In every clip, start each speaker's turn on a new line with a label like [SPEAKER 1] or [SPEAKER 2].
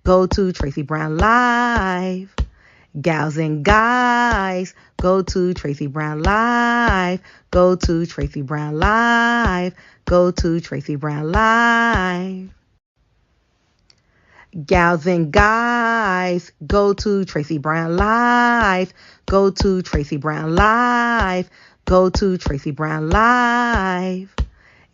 [SPEAKER 1] Go to Tracey Brown Live. Gals and guys, go to Tracey Brown Live. Go to Tracey Brown Live. Go to Tracey Brown Live. Gals and guys, go to Tracey Brown Live. Go to Tracey Brown Live. Go to Tracey Brown Live.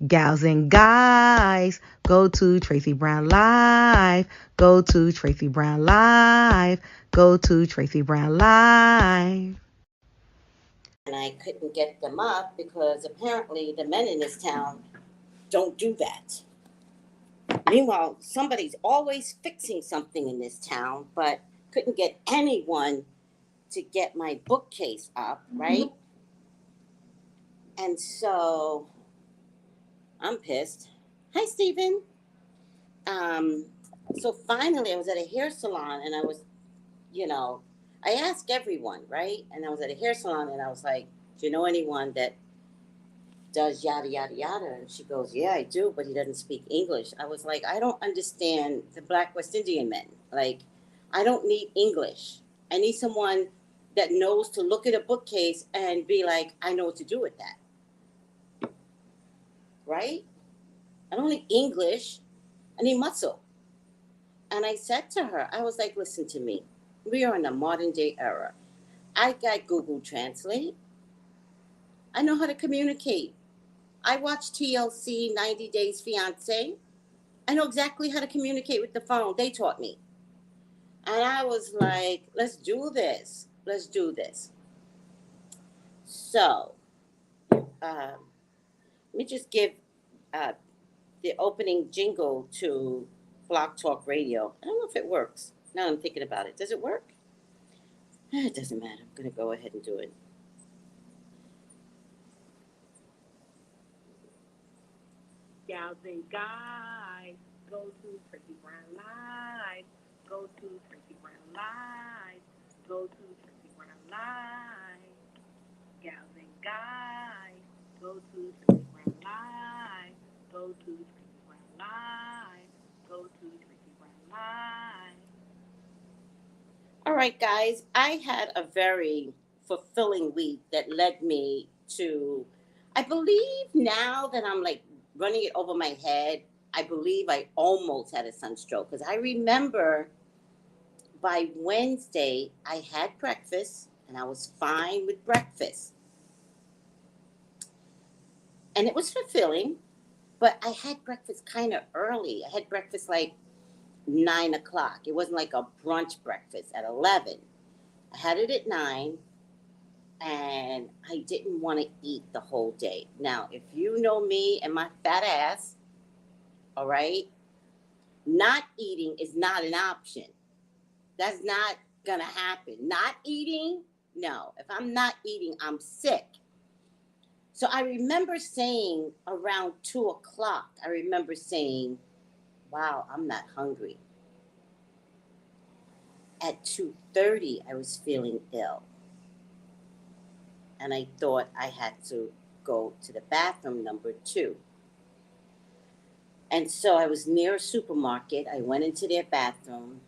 [SPEAKER 1] Gals and guys, go to Tracey Brown Live. Go to Tracey Brown Live. Go to Tracey Brown Live.
[SPEAKER 2] And I couldn't get them up because apparently the men in this town don't do that. Meanwhile, somebody's always fixing something in this town, but couldn't get anyone to get my bookcase up, right? And so I'm pissed. Hi, Stephen. So finally I was at a hair salon and I was, I asked everyone, right? And I was at a hair salon and I was like, do you know anyone that does yada, yada, yada? And she goes, yeah, I do, but he doesn't speak English. I was like, I don't understand the Black West Indian men. Like, I don't need English. I need someone that knows to look at a bookcase and be like, I know what to do with that. Right? I don't need English. I need muscle. And I said to her, I was like, listen to me. We are in a modern day era. I got Google Translate. I know how to communicate. I watched TLC 90 Days Fiancé. I know exactly how to communicate with the phone. They taught me. And I was like, let's do this. Let's do this. So, let me just give the opening jingle to Block Talk Radio. I don't know if it works. Now I'm thinking about it. Does it work? It doesn't matter. I'm going to go ahead and do it.
[SPEAKER 3] Gals and guys, go to Tracey Brown Live. Go to Tracey Brown Live. Go to Tracey Brown Live. Gals and guys, go to Tracey Brown Live. Go to Tracey Brown Live. Go to Tracey Brown Live.
[SPEAKER 2] All right, guys. I had a very fulfilling week that led me to, I believe now that I'm like running it over my head, I believe I almost had a sunstroke because I remember by Wednesday I had breakfast and I was fine with breakfast. And it was fulfilling, but I had breakfast kind of early. I had breakfast like 9 o'clock. It wasn't like a brunch breakfast at 11. I had it at 9 and I didn't want to eat the whole day. Now, if you know me and my fat ass, all right, not eating is not an option. That's not going to happen. Not eating, no. If I'm not eating, I'm sick. So I remember saying around 2 o'clock, I remember saying, wow, I'm not hungry. At 2:30, I was feeling ill. And I thought I had to go to the bathroom, number 2. And so I was near a supermarket. I went into their bathroom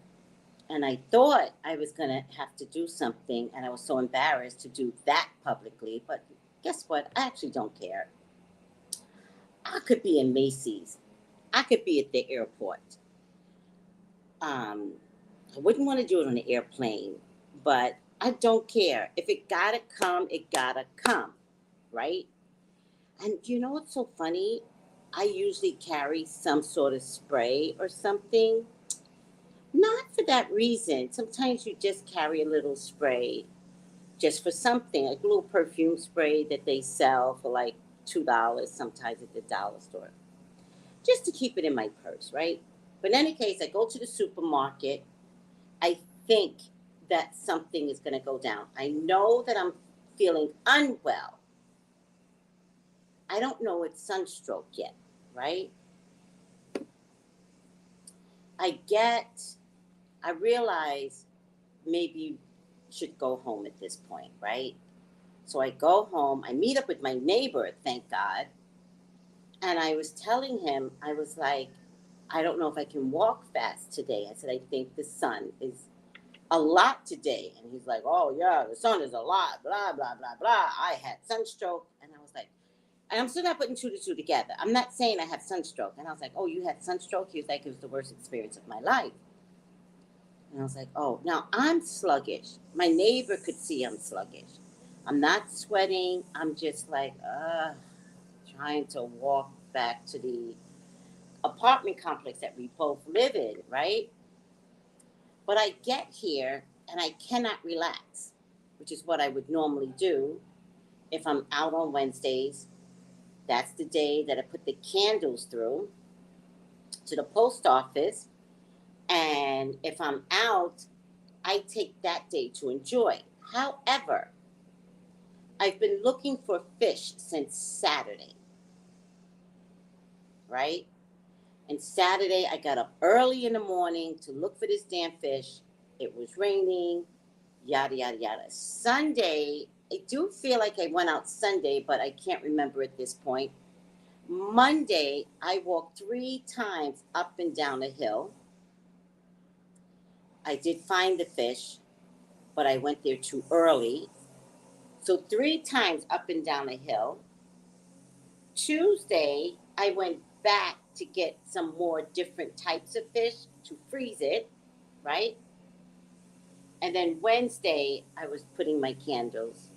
[SPEAKER 2] and I thought I was going to have to do something. And I was so embarrassed to do that publicly. But guess what? I actually don't care. I could be in Macy's. I could be at the airport. I wouldn't want to do it on the airplane, but I don't care. If it gotta come, it gotta come, right? And you know what's so funny? I usually carry some sort of spray or something. Not for that reason. Sometimes you just carry a little spray just for something, like a little perfume spray that they sell for like $2, sometimes at the dollar store. Just to keep it in my purse, right? But in any case, I go to the supermarket. I think that something is going to go down. I know that I'm feeling unwell. I don't know it's sunstroke yet, right? I realize maybe you should go home at this point, right? So I go home. I meet up with my neighbor, thank God. And I was telling him, I was like, I don't know if I can walk fast today. I said, I think the sun is a lot today. And he's like, oh, yeah, the sun is a lot, blah, blah, blah, blah. I had sunstroke. And I was like, and I'm still not putting two to two together. I'm not saying I have sunstroke. And I was like, oh, you had sunstroke? He was like, it was the worst experience of my life. And I was like, oh, now I'm sluggish. My neighbor could see I'm sluggish. I'm not sweating. I'm just like, trying to walk back to the apartment complex that we both live in, right? But I get here and I cannot relax, which is what I would normally do if I'm out on Wednesdays. That's the day that I put the candles through to the post office. And if I'm out, I take that day to enjoy. However, I've been looking for fish since Saturday, right? And Saturday, I got up early in the morning to look for this damn fish. It was raining, yada, yada, yada. Sunday, I do feel like I went out Sunday, but I can't remember at this point. Monday, I walked 3 times up and down the hill. I did find the fish, but I went there too early. So 3 times up and down the hill. Tuesday, I went back to get some more different types of fish to freeze it, right? And then Wednesday, I was putting my candles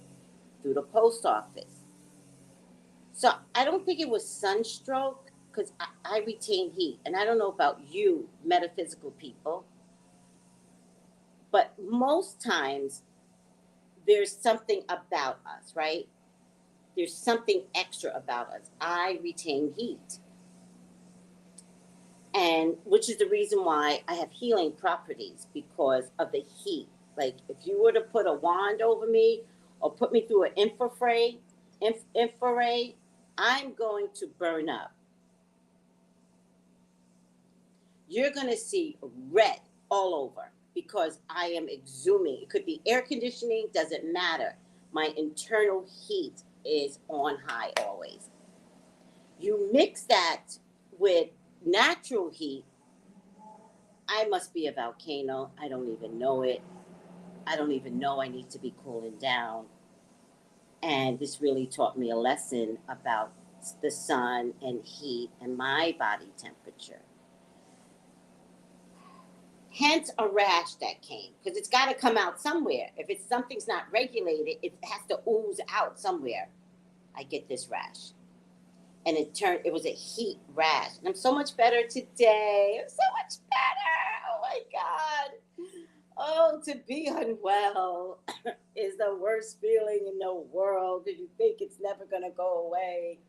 [SPEAKER 2] through the post office. So I don't think it was sunstroke because I retain heat. And I don't know about you, metaphysical people, but most times there's something about us, right? There's something extra about us. I retain heat. And which is the reason why I have healing properties because of the heat. Like if you were to put a wand over me or put me through an infrared, I'm going to burn up. You're going to see red all over because I am exhuming. It could be air conditioning, doesn't matter. My internal heat is on high always. You mix that with natural heat, I must be a volcano. I don't even know it. I don't even know I need to be cooling down. And this really taught me a lesson about the sun and heat and my body temperature. Hence a rash that came, because it's got to come out somewhere. If it's something's not regulated, it has to ooze out somewhere. I get this rash. And it was a heat rash. And I'm so much better today. I'm so much better. Oh my God. Oh, to be unwell is the worst feeling in the world because you think it's never going to go away.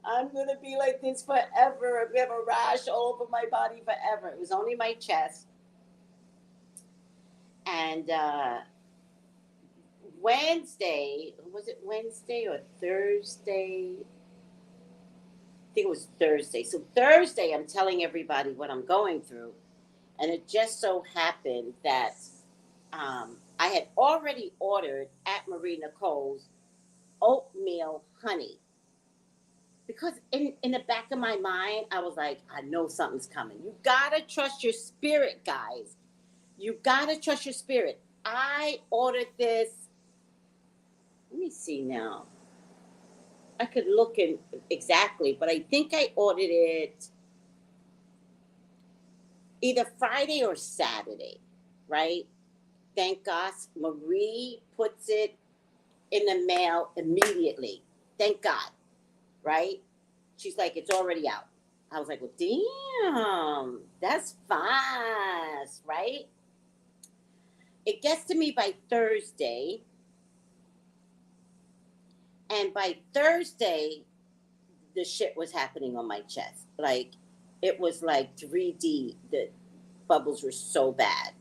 [SPEAKER 2] I'm going to be like this forever. I have a rash all over my body forever. It was only my chest. And Wednesday, was it Wednesday or Thursday? I think it was Thursday. So Thursday, I'm telling everybody what I'm going through. And it just so happened that I had already ordered at Marie Nicole's oatmeal honey. Because in the back of my mind, I was like, I know something's coming. You got to trust your spirit, guys. You got to trust your spirit. I ordered this. Let me see now. I could look in exactly, but I think I ordered it either Friday or Saturday, right? Thank God. Marie puts it in the mail immediately. Thank God, right? She's like, it's already out. I was like, well, damn, that's fast, right? It gets to me by Thursday. And by Thursday, the shit was happening on my chest. Like, it was like 3D. The bubbles were so bad.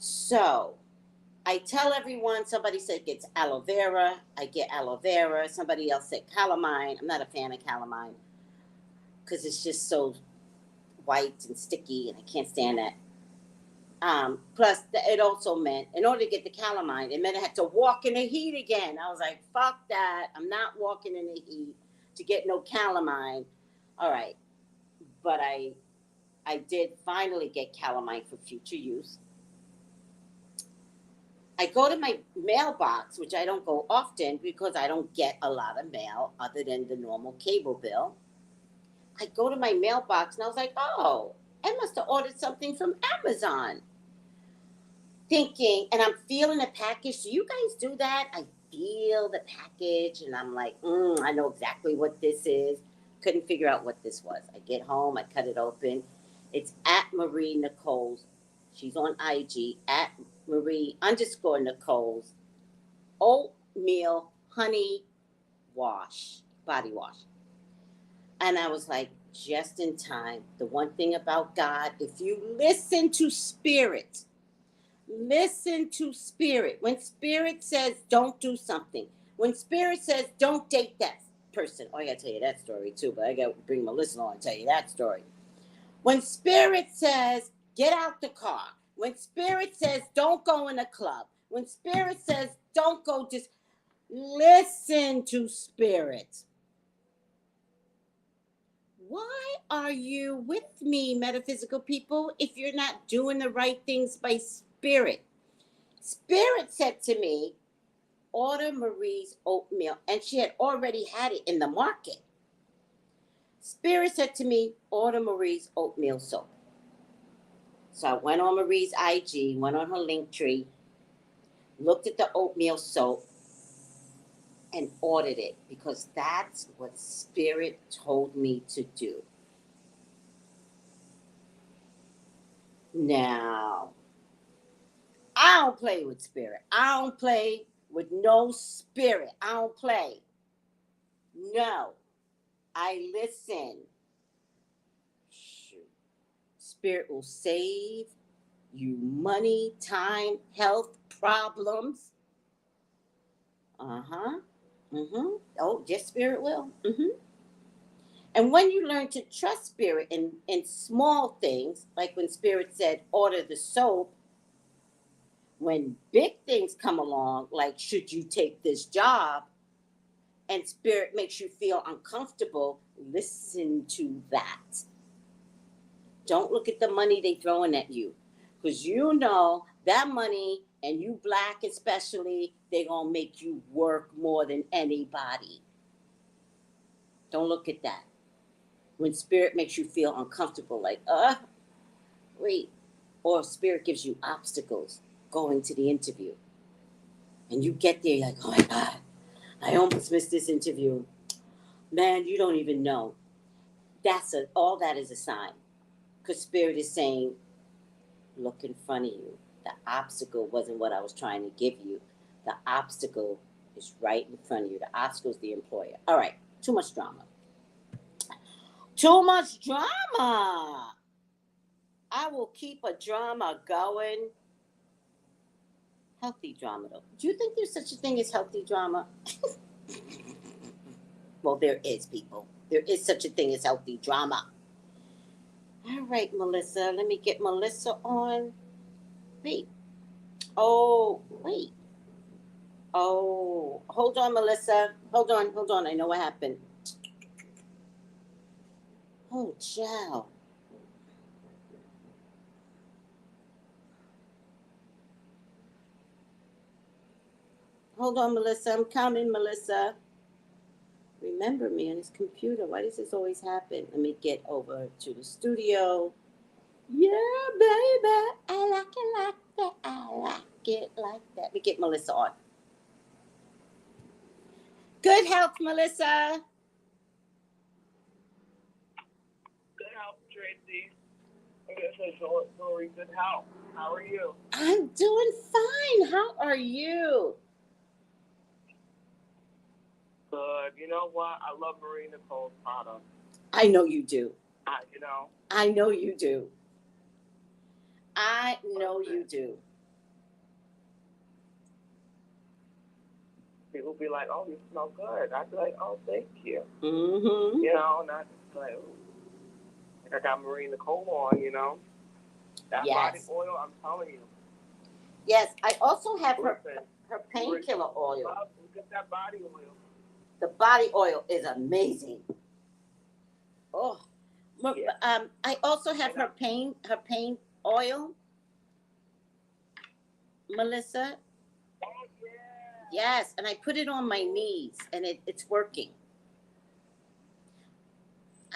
[SPEAKER 2] So, I tell everyone, somebody said it's aloe vera. I get aloe vera. Somebody else said calamine. I'm not a fan of calamine because it's just so white and sticky, and I can't stand that. Plus, it also meant, in order to get the calamine, it meant I had to walk in the heat again. I was like, fuck that. I'm not walking in the heat to get no calamine. All right, but I did finally get calamine for future use. I go to my mailbox, which I don't go often because I don't get a lot of mail other than the normal cable bill. I go to my mailbox and I was like, oh, I must have ordered something from Amazon. Thinking, and I'm feeling the package. Do you guys do that? I feel the package and I'm like, I know exactly what this is. Couldn't figure out what this was. I get home, I cut it open. It's at Marie Nicole's. She's on IG at Marie_Nicole's oatmeal honey body wash. And I was like, just in time. The one thing about God, if you listen to spirit, listen to spirit. When spirit says don't do something, when spirit says don't date that person, oh, I gotta tell you that story too, but I gotta bring Melissa on and tell you that story. When spirit says get out the car, when spirit says don't go in a club, when spirit says don't go, just listen to spirit. Why are you with me, metaphysical people, if you're not doing the right things by spirit? Spirit said to me, order Marie's oatmeal, and she had already had it in the market. Spirit said to me, order Marie's oatmeal soap. So I went on Marie's IG, went on her link tree, looked at the oatmeal soap, and ordered it because that's what Spirit told me to do. Now, I don't play with spirit. I don't play with no spirit. I don't play. No. I listen. Shoot. Spirit will save you money, time, health, problems. Uh-huh. Mm-hmm. Oh, yes, spirit will. Mm-hmm. And when you learn to trust spirit in small things, like when spirit said, order the soap, when big things come along, like should you take this job, and spirit makes you feel uncomfortable, listen to that. Don't look at the money they throwing at you. Because you know that money, and you black especially, they going to make you work more than anybody. Don't look at that. When spirit makes you feel uncomfortable, like, wait. Or spirit gives you obstacles going to the interview. And you get there, you're like, oh my God, I almost missed this interview. Man, you don't even know. All that is a sign. Because spirit is saying, look in front of you. The obstacle wasn't what I was trying to give you. The obstacle is right in front of you. The obstacle is the employer. All right, too much drama. Too much drama. I will keep a drama going. Healthy drama, though. Do you think there's such a thing as healthy drama? Well, there is, people. There is such a thing as healthy drama. All right, Melissa. Let me get Melissa on. Wait. Oh, wait. Oh, hold on, Melissa. Hold on. I know what happened. Oh, child. Hold on, Melissa. I'm coming, Melissa. Remember me on this computer. Why does this always happen? Let me get over to the studio. Yeah, baby. I like it like that. I like it like that. Let me get Melissa on. Good health, Melissa.
[SPEAKER 3] Good health, Tracy. I guess it's very good health. How are you?
[SPEAKER 2] I'm doing fine. How are you?
[SPEAKER 3] Good. You know what? I love Marie Nicole's product.
[SPEAKER 2] I know you do.
[SPEAKER 3] You know.
[SPEAKER 2] I know you do. I know you do.
[SPEAKER 3] People be like, "Oh, you smell good." I'd be like, "Oh, thank you."
[SPEAKER 2] Mm-hmm.
[SPEAKER 3] You know, not like, "Ooh, I got Marie Nicole on." You know, that body oil. I'm telling you.
[SPEAKER 2] Yes, I also have her painkiller oil.
[SPEAKER 3] Look at that body oil.
[SPEAKER 2] The body oil is amazing. Oh,
[SPEAKER 3] Yeah.
[SPEAKER 2] I also have
[SPEAKER 3] And I,
[SPEAKER 2] her pain oil, Melissa.
[SPEAKER 3] oh yeah.
[SPEAKER 2] Yes, and I put it on my knees, and it's working.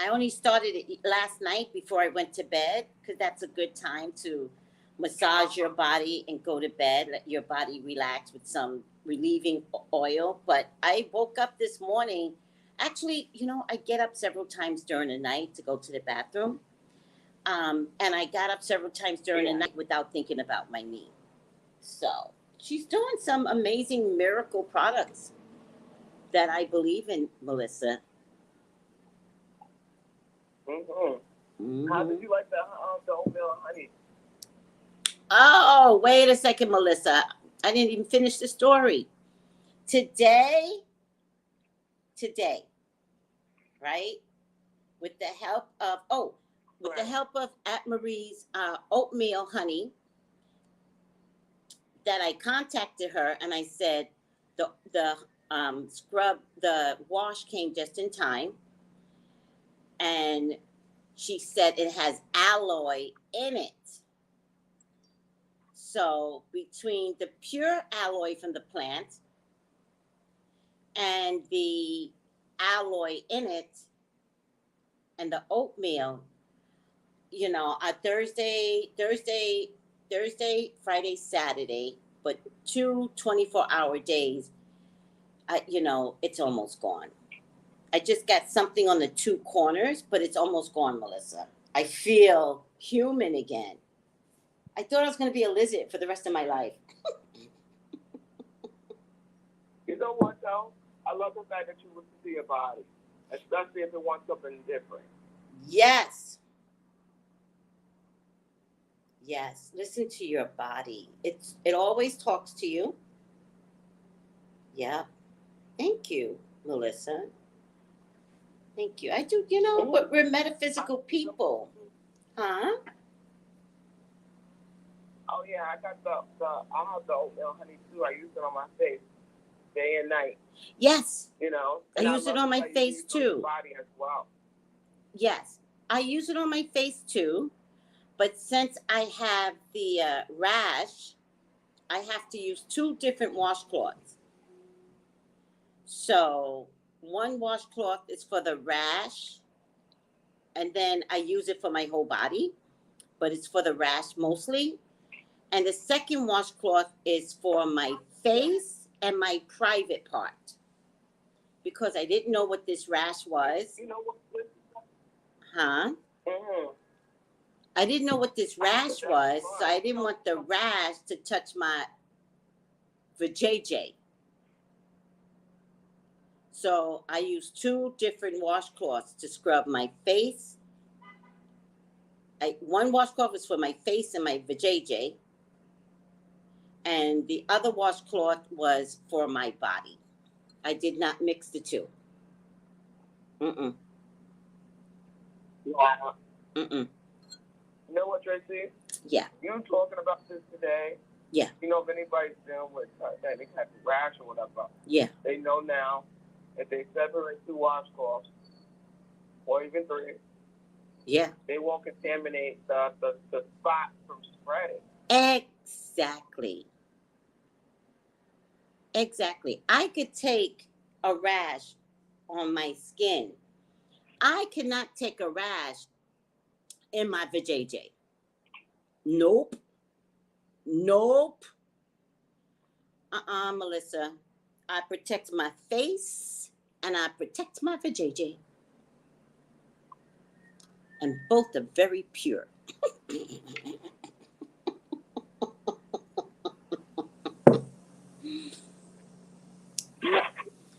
[SPEAKER 2] I only started it last night before I went to bed because that's a good time to massage your body and go to bed. Let your body relax with some relieving oil. But I woke up this morning. Actually, I get up several times during the night to go to the bathroom. And I got up several times during the
[SPEAKER 3] Yeah.
[SPEAKER 2] night without thinking about my knee. So she's doing some amazing miracle products that I believe in, Melissa.
[SPEAKER 3] Mhm. How
[SPEAKER 2] Hmm.
[SPEAKER 3] did you like the oatmeal and honey?
[SPEAKER 2] Oh, wait a second, Melissa. I didn't even finish the story. Today, today, right? With the help of with the
[SPEAKER 3] Right.
[SPEAKER 2] help of Aunt Marie's oatmeal honey, that I contacted her and I said the wash came just in time, and she said it has alloy in it. So between the pure alloy from the plant and the alloy in it and the oatmeal, Thursday, Friday, Saturday, but two 24-hour days, it's almost gone. I just got something on the two corners, but it's almost gone, Melissa. I feel human again. I thought I was going to be a lizard for the rest of my life.
[SPEAKER 3] You know what though? I love the fact that you listen to your body, especially if it wants something different.
[SPEAKER 2] Yes. Yes. Listen to your body. It always talks to you. Yeah. Thank you, Melissa. Thank you. I do,
[SPEAKER 3] Mm.
[SPEAKER 2] but we're metaphysical people. Huh?
[SPEAKER 3] Oh yeah, I got I have the oatmeal honey too. I use it on my face day and night.
[SPEAKER 2] Yes. I
[SPEAKER 3] And I
[SPEAKER 2] use it
[SPEAKER 3] love
[SPEAKER 2] on
[SPEAKER 3] the
[SPEAKER 2] my
[SPEAKER 3] fact you
[SPEAKER 2] face
[SPEAKER 3] use it on your
[SPEAKER 2] too.
[SPEAKER 3] body as well.
[SPEAKER 2] Yes. I use it on my face too. But since I have the rash, I have to use two different washcloths. So one washcloth is for the rash, and then I use it for my whole body, but it's for the rash mostly. And the second washcloth is for my
[SPEAKER 3] Yeah.
[SPEAKER 2] face and my private part because I didn't know what this rash was.
[SPEAKER 3] You know what?
[SPEAKER 2] Huh?
[SPEAKER 3] Mm-hmm.
[SPEAKER 2] I didn't know what this rash
[SPEAKER 3] That's
[SPEAKER 2] was, so
[SPEAKER 3] fun.
[SPEAKER 2] I didn't want the rash to touch my vajayjay. So I used two different washcloths to scrub my face. One washcloth is for my face and my vajayjay, and the other washcloth was for my body. I did not mix the two. Mm-mm.
[SPEAKER 3] Yeah.
[SPEAKER 2] Mm-mm.
[SPEAKER 3] You know what, Tracy?
[SPEAKER 2] Yeah.
[SPEAKER 3] You talking about this today.
[SPEAKER 2] Yeah.
[SPEAKER 3] If anybody's dealing with any type of rash or whatever,
[SPEAKER 2] Yeah.
[SPEAKER 3] they know now if they separate two washcloths or even three,
[SPEAKER 2] Yeah.
[SPEAKER 3] they won't contaminate the spot from spreading.
[SPEAKER 2] Exactly. Exactly. I could take a rash on my skin. I cannot take a rash in my vajayjay. Nope. Nope. Melissa. I protect my face and I protect my vajayjay. And both are very pure.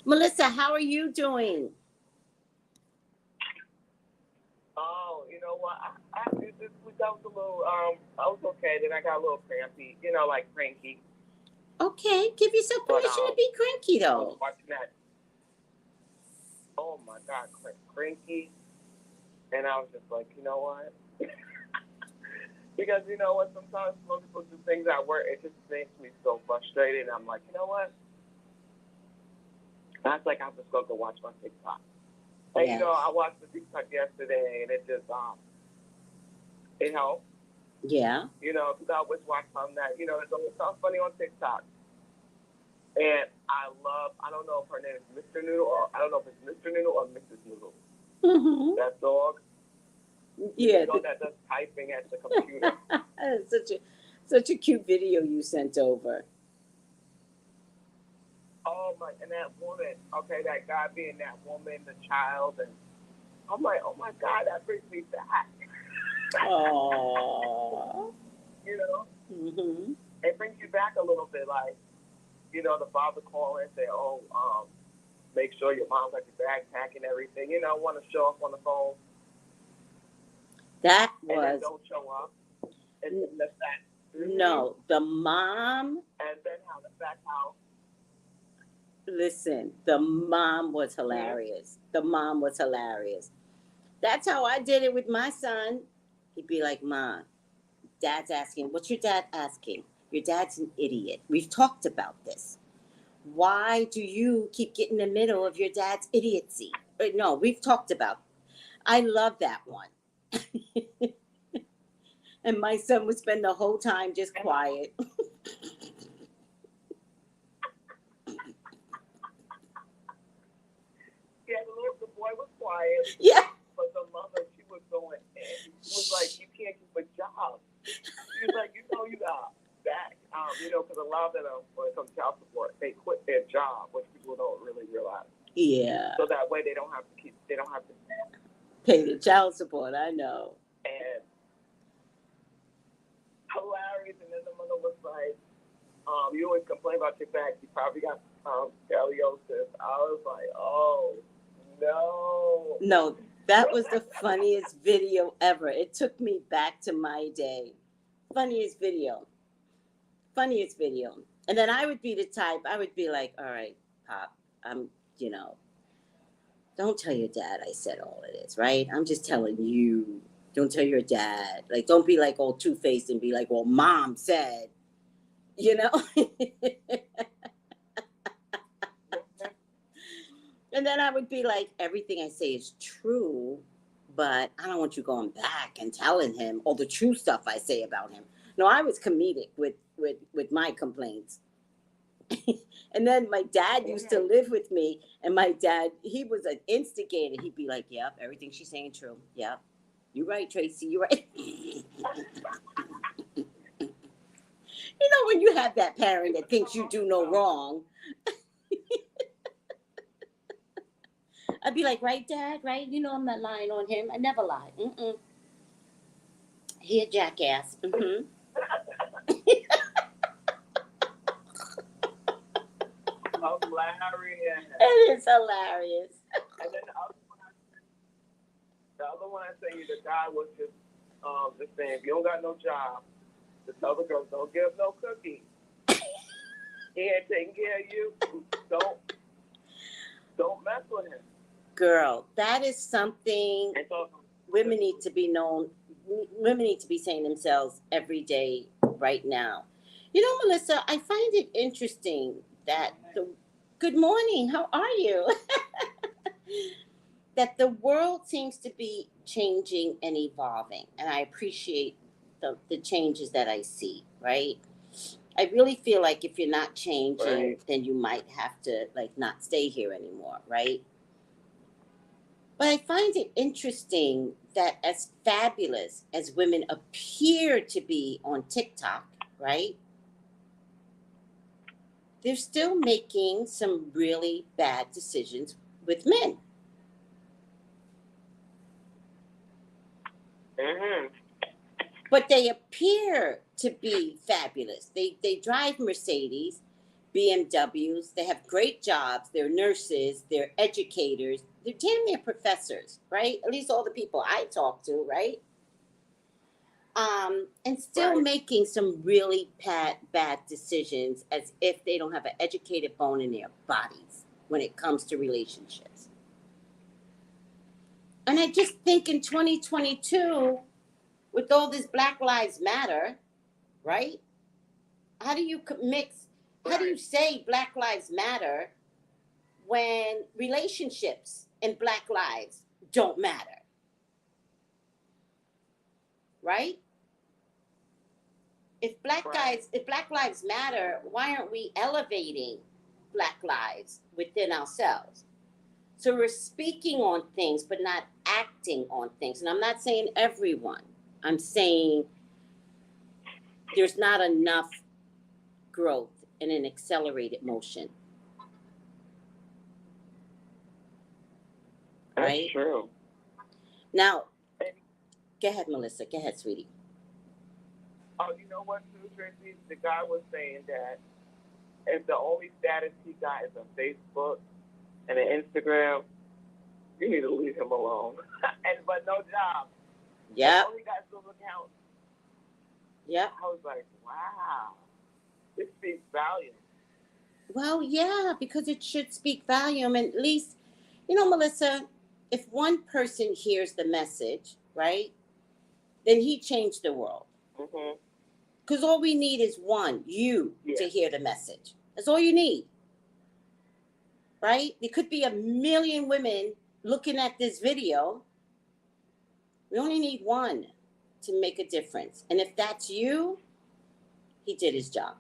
[SPEAKER 2] Melissa, how are you doing?
[SPEAKER 3] Oh, you know what? This week I was a little I was okay. Then I got a little crampy, like cranky.
[SPEAKER 2] Okay, give yourself
[SPEAKER 3] But
[SPEAKER 2] permission to be cranky
[SPEAKER 3] I was
[SPEAKER 2] though.
[SPEAKER 3] watching that. Oh my God, cranky, and I was just like, you know what? Because you know what? Sometimes when people do things at work, it just makes me so frustrated. I'm like, you know what? That's like I'm just gonna go watch my TikTok.
[SPEAKER 4] And
[SPEAKER 2] Yes.
[SPEAKER 4] I watched the TikTok yesterday, and it just it helped.
[SPEAKER 2] Yeah.
[SPEAKER 4] Because I always watch something that there's always something funny on TikTok. And I don't know if her name is Mr. Noodle, or I don't know if it's Mr. Noodle or Mrs. Noodle.
[SPEAKER 2] Mm-hmm.
[SPEAKER 4] That dog.
[SPEAKER 2] Yeah.
[SPEAKER 4] That does typing at the computer.
[SPEAKER 2] such a cute video you sent over.
[SPEAKER 4] Oh my! And that woman. Okay, that guy being that woman, the child, and I'm like, oh my God, that brings me back.
[SPEAKER 2] Oh. Mm-hmm.
[SPEAKER 4] It brings you back a little bit, like, the father call and say, oh, make sure your mom got your backpack and everything. Want to show up on the phone.
[SPEAKER 2] That
[SPEAKER 4] and then
[SPEAKER 2] was.
[SPEAKER 4] Don't show up. And then the fact.
[SPEAKER 2] No, the mom.
[SPEAKER 4] And then how.
[SPEAKER 2] Listen, the mom was hilarious. The mom was hilarious. That's how I did it with my son. He'd be like, Mom, Dad's asking, what's your dad asking? Your dad's an idiot. We've talked about this. Why do you keep getting in the middle of your dad's idiocy? No, we've talked about it. I love that one. And my son would spend the whole time just quiet.
[SPEAKER 4] Yeah, the boy was quiet.
[SPEAKER 2] Yeah.
[SPEAKER 4] But the mother, she was going in. She was like, you can't keep a job. She was like, you got that. Because a lot of them, when it comes to child support, they quit their job, which people don't really realize.
[SPEAKER 2] Yeah.
[SPEAKER 4] So that way they don't have to
[SPEAKER 2] pay the child support, I know.
[SPEAKER 4] And hilarious. And then the mother was like, you always complain about your back. You probably got scoliosis. I was like, oh, no.
[SPEAKER 2] No, that was the funniest video ever. It took me back to my day. Funniest video. And then I would be the type, I would be like, all right, Pop, don't tell your dad I said all of this, right? I'm just telling you. Don't tell your dad. Like, don't be like all two-faced and be like, well, Mom said, And then I would be like, everything I say is true, but I don't want you going back and telling him all the true stuff I say about him. No, I was comedic with my complaints. And then my dad used to live with me, and my dad, he was an instigator. He'd be like, yep, everything she's saying true. Yep. You're right, Tracy. You're right. When you have that parent that thinks you do no wrong. I'd be like, right, Dad? Right? I'm not lying on him. I never lie. Mm-mm. He a jackass. Mm-hmm.
[SPEAKER 4] Hilarious.
[SPEAKER 2] It is hilarious.
[SPEAKER 4] And then the other one I sent you, the guy was just saying, if you don't got no job, just tell the girls, don't give no cookie. He ain't taking care of you. Don't mess with him. Girl,
[SPEAKER 2] that is something women need to be known. Women need to be saying themselves every day right now. Melissa, I find it interesting that good morning, how are you? That the world seems to be changing and evolving, and I appreciate the changes that I see, right? I really feel like if you're not changing, then you might have to not stay here anymore, right? But I find it interesting that as fabulous as women appear to be on TikTok, right? They're still making some really bad decisions with men.
[SPEAKER 4] Mm-hmm.
[SPEAKER 2] But they appear to be fabulous. They drive Mercedes, BMWs. They have great jobs. They're nurses. They're educators. They're damn near professors, right? At least all the people I talk to, right? And still making some really bad decisions as if they don't have an educated bone in their bodies when it comes to relationships. And I just think in 2022, with all this Black Lives Matter, right? How do you say Black Lives Matter when relationships and Black lives don't matter, right? If Black lives matter, why aren't we elevating Black lives within ourselves? So we're speaking on things, but not acting on things. And I'm not saying everyone. I'm saying there's not enough growth in an accelerated motion. Right?
[SPEAKER 4] That's true.
[SPEAKER 2] Now, go ahead, Melissa. Go ahead, sweetie.
[SPEAKER 4] Oh, you know what, too, Tracy? The guy was saying that if the only status he got is on Facebook and an Instagram, you need to leave him alone. But no job.
[SPEAKER 2] Yeah.
[SPEAKER 4] Only got those accounts.
[SPEAKER 2] Yeah.
[SPEAKER 4] I was like, wow, this speaks volume.
[SPEAKER 2] Well, yeah, because it should speak volume. And at least, you know, Melissa, if one person hears the message, right, then he changed the world. Because all we need is one, you, to hear the message. That's all you need. Right? There could be 1 million women looking at this video. We only need one to make a difference. And if that's you, he did his job.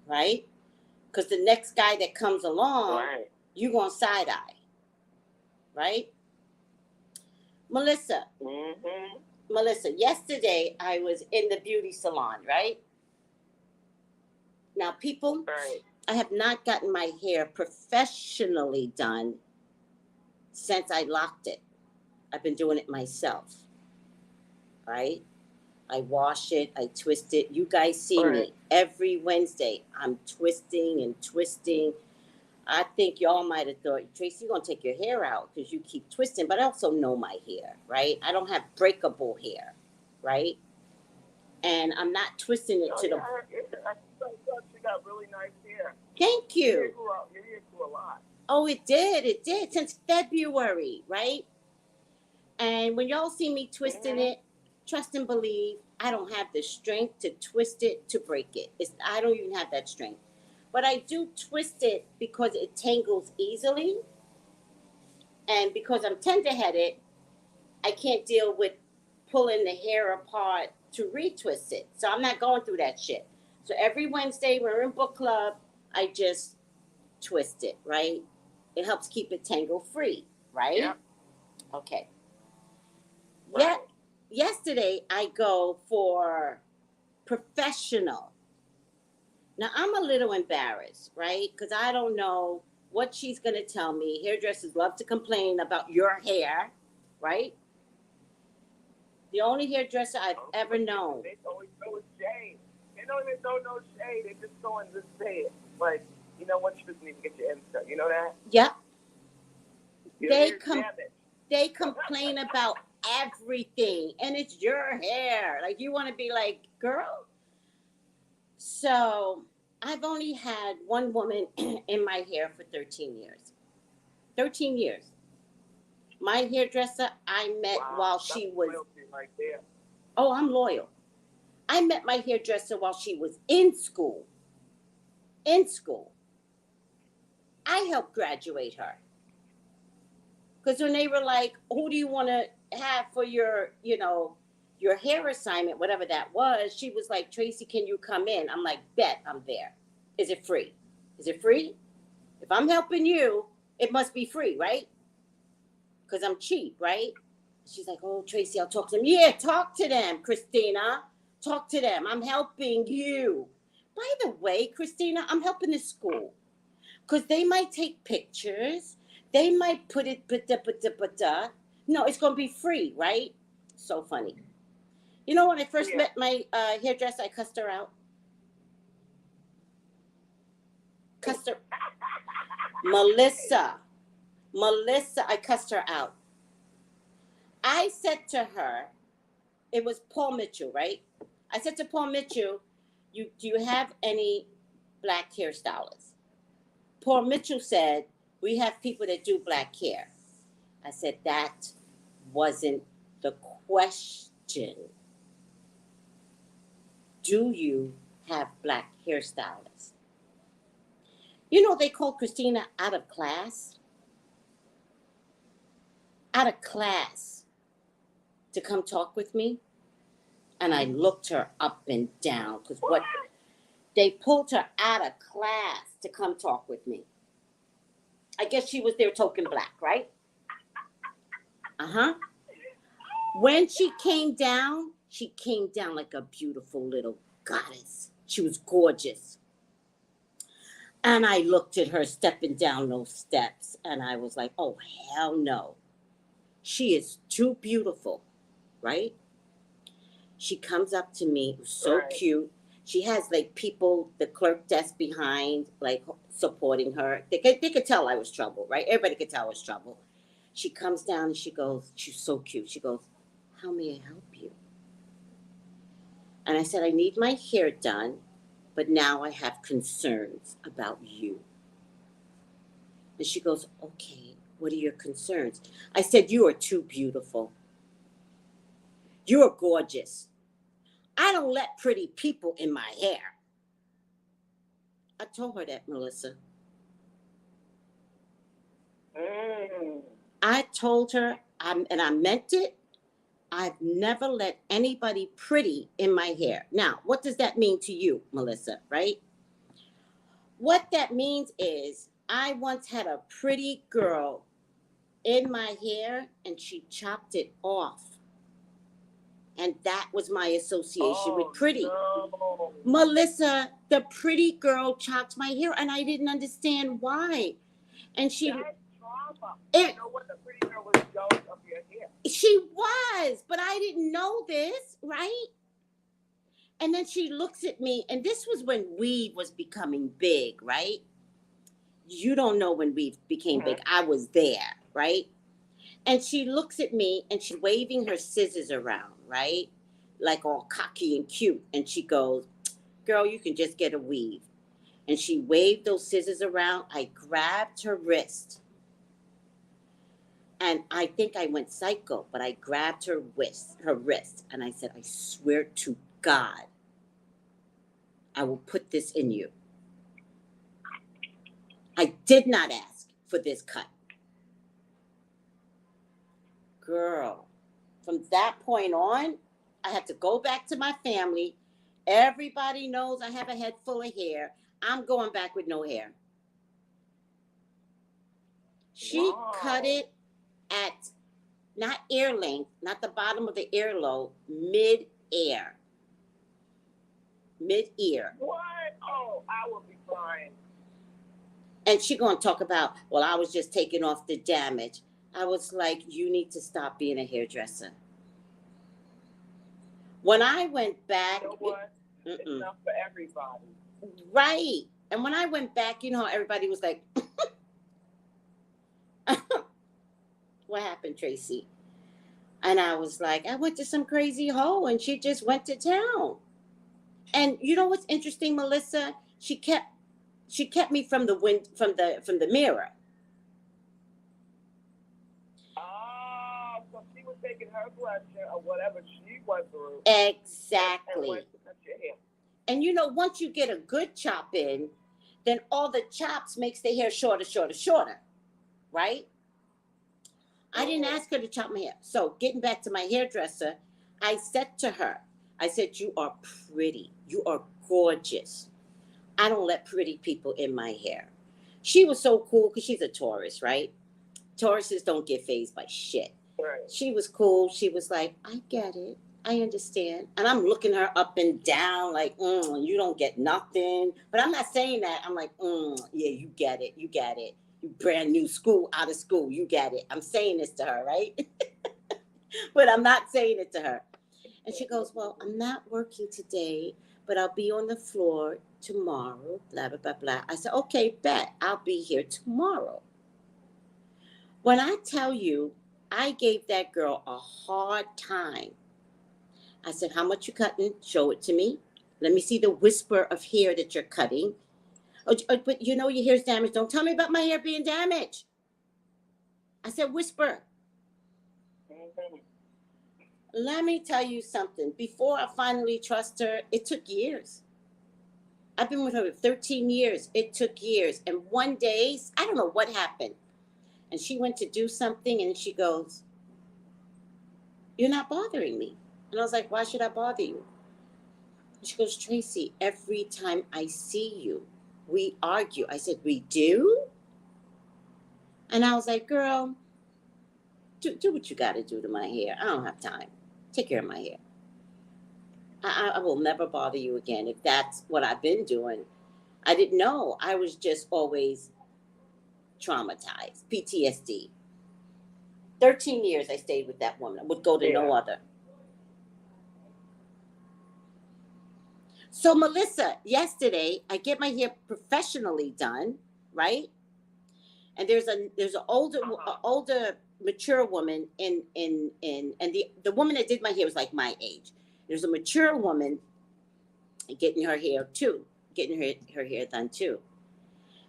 [SPEAKER 2] Right? Because the next guy that comes along, you're going to side eye. Right? Melissa. Melissa, yesterday I was in the beauty salon, right? Now, people, I have not gotten my hair professionally done since I locked it. I've been doing it myself, right? I wash it, I twist it. You guys see me every Wednesday. I'm twisting and twisting. I think y'all might have thought, Tracy, you're going to take your hair out because you keep twisting. But I also know my hair, right? I don't have breakable hair, right? And I'm not twisting it to the...
[SPEAKER 4] I thought you got really nice hair.
[SPEAKER 2] Thank you.
[SPEAKER 4] Your hair grew a lot.
[SPEAKER 2] Oh, it did. Since February, right? And when y'all see me twisting it, trust and believe, I don't have the strength to twist it, to break it. I don't even have that strength. But I do twist it because it tangles easily. And because I'm tender-headed, I can't deal with pulling the hair apart to retwist it. So I'm not going through that shit. So every Wednesday, we're in book club, I just twist it, right? It helps keep it tangle-free, right?
[SPEAKER 4] Yeah.
[SPEAKER 2] Okay.
[SPEAKER 4] Right.
[SPEAKER 2] Yesterday, I go for professional. Now, I'm a little embarrassed, right? Because I don't know what she's going to tell me. Hairdressers love to complain about your hair, right? The only hairdresser I've ever known.
[SPEAKER 4] They always throw shade. They don't even throw no shade. They just go and just say it. Like, you know what? You just need to get your ends cut. You know that?
[SPEAKER 2] Yep.
[SPEAKER 4] Yeah.
[SPEAKER 2] They complain about everything. And it's your hair. Like, you want to be like, girl? So I've only had one woman in my hair for 13 years. 13 years. My hairdresser I met while she was...
[SPEAKER 4] Right there.
[SPEAKER 2] Oh, I'm loyal. I met my hairdresser while she was in school. In school. I helped graduate her. Because when they were like, who do you want to have for your, your hair assignment, whatever that was, she was like, Tracy, can you come in? I'm like, bet, I'm there. Is it free? Is it free? If I'm helping you, it must be free, right? Because I'm cheap, right? She's like, oh, Tracy, I'll talk to them. Yeah, talk to them, Christina. Talk to them. I'm helping you. By the way, Christina, I'm helping the school. Because they might take pictures. They might put it, No, it's going to be free, right? So funny. You know, when I first met my hairdresser, I cussed her out. Cussed her. Melissa, I cussed her out. I said to her, it was Paul Mitchell, right? I said to Paul Mitchell, do you have any black hairstylists? Paul Mitchell said, we have people that do black hair. I said, that wasn't the question. Do you have black hairstylists? You know, they called Christina out of class. out of class to come talk with me. And I looked her up and down because what they pulled her out of class to come talk with me. I guess she was their token black, right? When she came down like a beautiful little goddess. She was gorgeous. And I looked at her stepping down those steps, and I was like, oh, hell no. She is too beautiful, right? She comes up to me, so cute. She has like people, the clerk desk behind, like supporting her. They could tell I was trouble, right? Everybody could tell I was trouble. She comes down and she goes, she's so cute. She goes, how may I help you? And I said, I need my hair done, but now I have concerns about you. And she goes, okay, what are your concerns? I said, you are too beautiful. You are gorgeous. I don't let pretty people in my hair. I told her that, Melissa. I told her, and I meant it, I've never let anybody pretty in my hair. Now, what does that mean to you, Melissa, right? What that means is I once had a pretty girl in my hair and she chopped it off. And that was my association with pretty.
[SPEAKER 4] No.
[SPEAKER 2] Melissa, the pretty girl chopped my hair and I didn't understand why. And she...
[SPEAKER 4] That's trauma. You know what? The pretty girl was jealous of your hair.
[SPEAKER 2] She was, but I didn't know this, right? And then she looks at me, and this was when weave was becoming big, right? You don't know when weave became big. I was there, right? And she looks at me, and she's waving her scissors around, right? Like all cocky and cute. And she goes, girl, you can just get a weave. And she waved those scissors around. I grabbed her wrist. And I think I went psycho, but I grabbed her wrist, and I said, I swear to God, I will put this in you. I did not ask for this cut. Girl, from that point on, I had to go back to my family. Everybody knows I have a head full of hair. I'm going back with no hair. She cut it at not ear length, not the bottom of the earlobe, mid-ear. Mid-ear.
[SPEAKER 4] What? Oh, I will be fine.
[SPEAKER 2] And she gonna talk about, well, I was just taking off the damage. I was like, you need to stop being a hairdresser. When I went back...
[SPEAKER 4] You know what? It's not for everybody.
[SPEAKER 2] Right. And when I went back, you know how everybody was like... What happened, Tracy? And I was like, I went to some crazy hoe and she just went to town. And you know what's interesting, Melissa? She kept me from the mirror.
[SPEAKER 4] Oh, so she was taking her pleasure or whatever she went through.
[SPEAKER 2] Exactly.
[SPEAKER 4] And went to cut your hair.
[SPEAKER 2] And you know, once you get a good chop in, then all the chops makes the hair shorter, right? I didn't ask her to chop my hair. So getting back to my hairdresser, I said to her, I said, you are pretty. You are gorgeous. I don't let pretty people in my hair. She was so cool because she's a Taurus, right? Tauruses don't get fazed by shit.
[SPEAKER 4] Right.
[SPEAKER 2] She was cool. She was like, I get it. I understand. And I'm looking her up and down like, you don't get nothing. But I'm not saying that. I'm like, yeah, you get it. You get it. You brand new school, out of school. You get it. I'm saying this to her, right? But I'm not saying it to her. And she goes, well, I'm not working today, but I'll be on the floor tomorrow, blah, blah, blah, blah. I said, okay, bet. I'll be here tomorrow. When I tell you, I gave that girl a hard time. I said, how much you cutting? Show it to me. Let me see the whisper of hair that you're cutting. Oh, but you know your hair's damaged. Don't tell me about my hair being damaged. I said, whisper. Let me tell you something. Before I finally trust her, it took years. I've been with her for 13 years. It took years. And one day, I don't know what happened. And she went to do something and she goes, You're not bothering me. And I was like, why should I bother you? She goes, Tracy, every time I see you, we argue. I said, we do? And I was like, girl, do what you got to do to my hair. I don't have time. Take care of my hair. I will never bother you again if that's what I've been doing. I didn't know. I was just always traumatized, PTSD. 13 years I stayed with that woman. I would go to no other. So, Melissa, yesterday, I get my hair professionally done, right? And there's an older mature woman and the woman that did my hair was like my age. There's a mature woman getting her hair done too.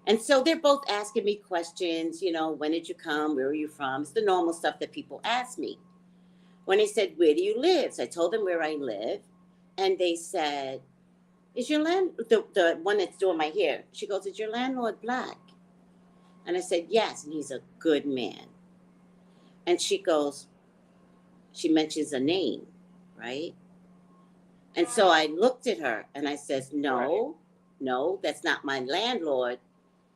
[SPEAKER 2] And so they're both asking me questions, you know, when did you come? Where are you from? It's the normal stuff that people ask me. When they said, where do you live? So I told them where I live. And they said, is your the one that's doing my hair, she goes, is your landlord black? And I said, yes. And he's a good man. And she goes, she mentions a name, right? And so I looked at her and I says, no, that's not my landlord.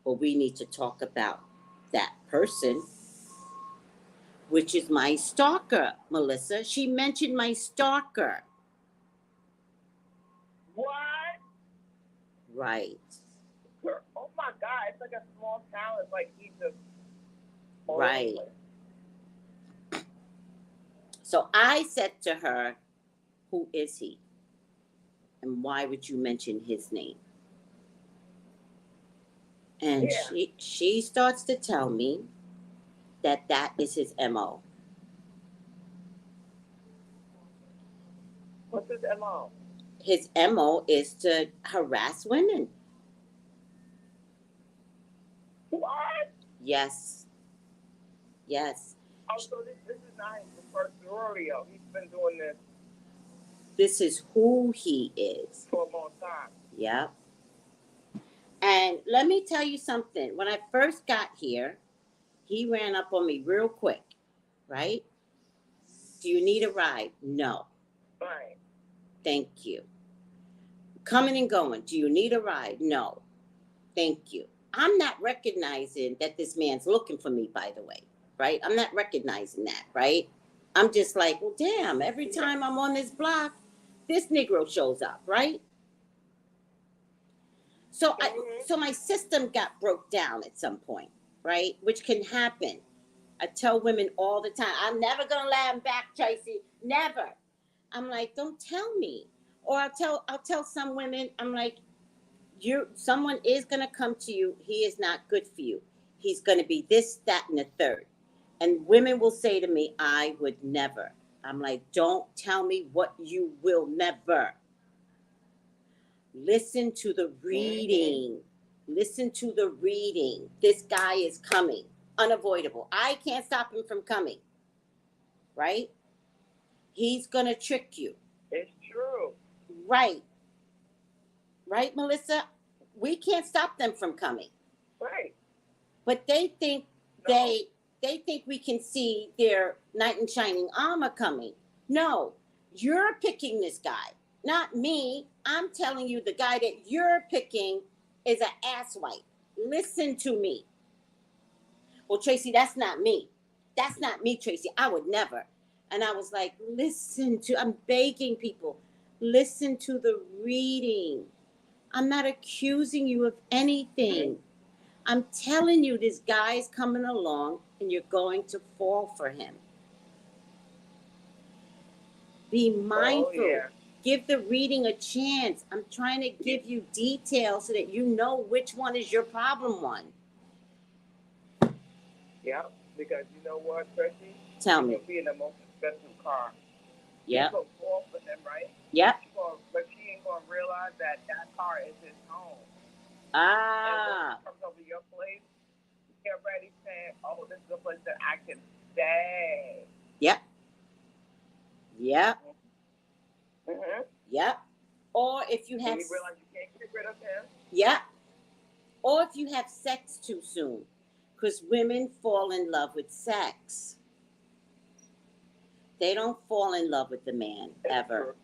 [SPEAKER 2] But we need to talk about that person, which is my stalker, Melissa. She mentioned my stalker.
[SPEAKER 4] What?
[SPEAKER 2] Right.
[SPEAKER 4] Oh my God, it's like a small town. It's like Egypt.
[SPEAKER 2] Right. So I said to her, who is he? And why would you mention his name? And she starts to tell me that is his MO.
[SPEAKER 4] What's his MO?
[SPEAKER 2] His MO is to harass women.
[SPEAKER 4] What?
[SPEAKER 2] Yes.
[SPEAKER 4] Oh, so this is not his first rodeo. He's been doing this.
[SPEAKER 2] This is who he is.
[SPEAKER 4] For a long time.
[SPEAKER 2] Yep. And let me tell you something. When I first got here, he ran up on me real quick, right? Do you need a ride? No.
[SPEAKER 4] Right.
[SPEAKER 2] Thank you. Coming and going. Do you need a ride? No. Thank you. I'm not recognizing that this man's looking for me, by the way, right? I'm not recognizing that, right? I'm just like, well, damn, every time I'm on this block, this Negro shows up, right? So so my system got broke down at some point, right? Which can happen. I tell women all the time, I'm never gonna laugh back, Tracy. Never. I'm like, don't tell me. Or I'll tell some women, I'm like, someone is gonna come to you, he is not good for you. He's gonna be this, that, and the third. And women will say to me, I would never. I'm like, don't tell me what you will never. Listen to the reading. Listen to the reading. This guy is coming. Unavoidable. I can't stop him from coming. Right? He's going to trick you.
[SPEAKER 4] It's true.
[SPEAKER 2] Right. Right, Melissa? We can't stop them from coming.
[SPEAKER 4] Right.
[SPEAKER 2] But they think they think we can see their knight in shining armor coming. No. You're picking this guy. Not me. I'm telling you, the guy that you're picking is an asswipe. Listen to me. Well, Tracy, that's not me. That's not me, Tracy. I would never. And I was like, I'm begging people, listen to the reading. I'm not accusing you of anything. I'm telling you, this guy is coming along and you're going to fall for him. Be mindful. Oh, yeah. Give the reading a chance. I'm trying to give you details so that you know which one is your problem one.
[SPEAKER 4] Yeah, because you know what, Tracy?
[SPEAKER 2] Tell me.
[SPEAKER 4] You'll be in the most expensive car.
[SPEAKER 2] Yeah.
[SPEAKER 4] You're going to fall for them, right?
[SPEAKER 2] Yep.
[SPEAKER 4] But she ain't going to realize that car is his home.
[SPEAKER 2] Ah.
[SPEAKER 4] And when he comes over your place, get ready saying, oh, this is a place that I can stay.
[SPEAKER 2] Yep. Yep.
[SPEAKER 4] Mm-hmm.
[SPEAKER 2] Yep. Or if you have...
[SPEAKER 4] you realize you can't get rid of him.
[SPEAKER 2] Yep. Or if you have sex too soon. Because women fall in love with sex. They don't fall in love with the man,
[SPEAKER 4] That's
[SPEAKER 2] ever.
[SPEAKER 4] true.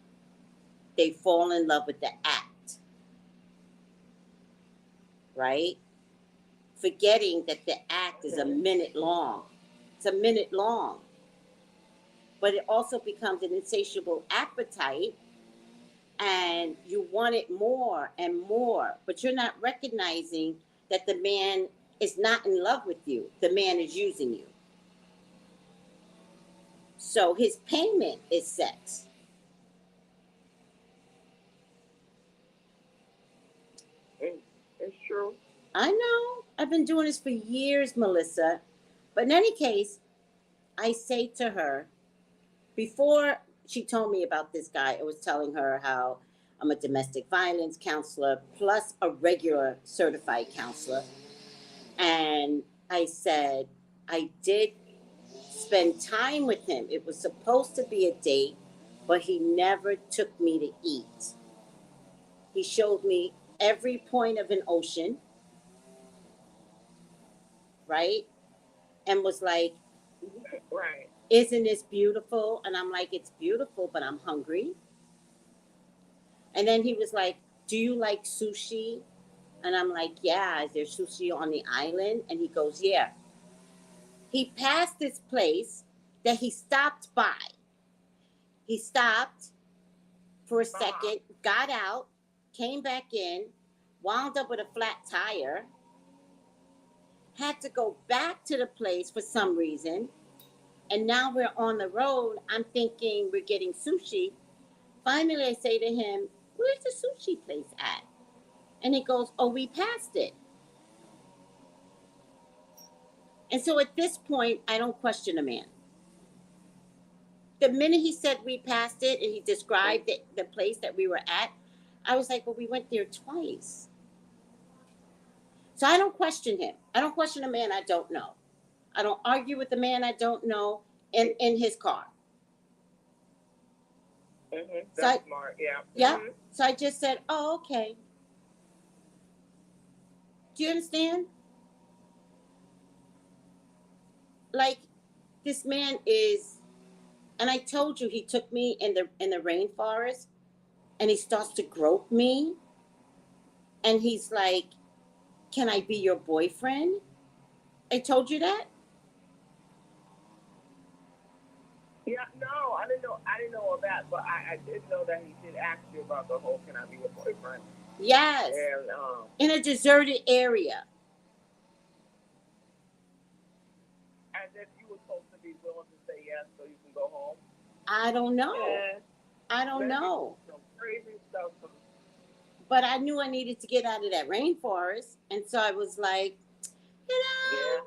[SPEAKER 2] They fall in love with the act, right? Forgetting that the act is a minute long. It's a minute long. But it also becomes an insatiable appetite, and you want it more and more. But you're not recognizing that the man is not in love with you. The man is using you. So his payment is sex.
[SPEAKER 4] It's true.
[SPEAKER 2] I know. I've been doing this for years, Melissa. But in any case, I say to her, before she told me about this guy, I was telling her how I'm a domestic violence counselor plus a regular certified counselor. And I said, I did spend time with him. It was supposed to be a date, but he never took me to eat. He showed me every point of an ocean, right? And was like,
[SPEAKER 4] Right.
[SPEAKER 2] isn't this beautiful? And I'm like, it's beautiful, but I'm hungry. And then he was like, do you like sushi? And I'm like, yeah, is there sushi on the island? And he goes, yeah. He passed this place that he stopped by. He stopped for a second, got out, came back in, wound up with a flat tire, had to go back to the place for some reason. And now we're on the road. I'm thinking we're getting sushi. Finally, I say to him, where's the sushi place at? And he goes, oh, we passed it. And so at this point, I don't question a man. The minute he said we passed it and he described the place that we were at, I was like, well, we went there twice. So I don't question him. I don't question a man I don't know. I don't argue with a man I don't know in his car.
[SPEAKER 4] That's smart, yeah.
[SPEAKER 2] Yeah. So I just said, oh, okay. Do you understand? Like, this man is, and I told you, he took me in the rainforest, and he starts to grope me, and he's like, can I be your boyfriend? I told you that?
[SPEAKER 4] Yeah, no, I didn't know all that, but I did know that he did ask you about the whole can I be your boyfriend?
[SPEAKER 2] Yes.
[SPEAKER 4] And
[SPEAKER 2] in a deserted area.
[SPEAKER 4] as if you were supposed to be willing to say yes so you can go home.
[SPEAKER 2] I don't know.
[SPEAKER 4] Yeah.
[SPEAKER 2] I don't know.
[SPEAKER 4] Some crazy stuff.
[SPEAKER 2] But I knew I needed to get out of that rainforest. And so I was like, you know,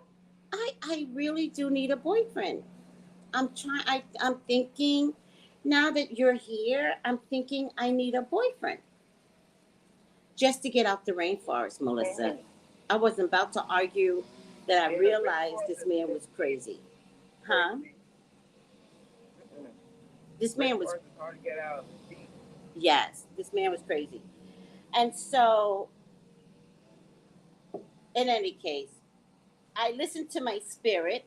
[SPEAKER 2] I really do need a boyfriend. I'm thinking, now that you're here, I'm thinking I need a boyfriend. Just to get out the rainforest, Melissa. I wasn't about to argue that I realized this man was crazy. Huh? This man was
[SPEAKER 4] hard to get out.
[SPEAKER 2] Yes, this man was crazy. And so, in any case, I listened to my spirit,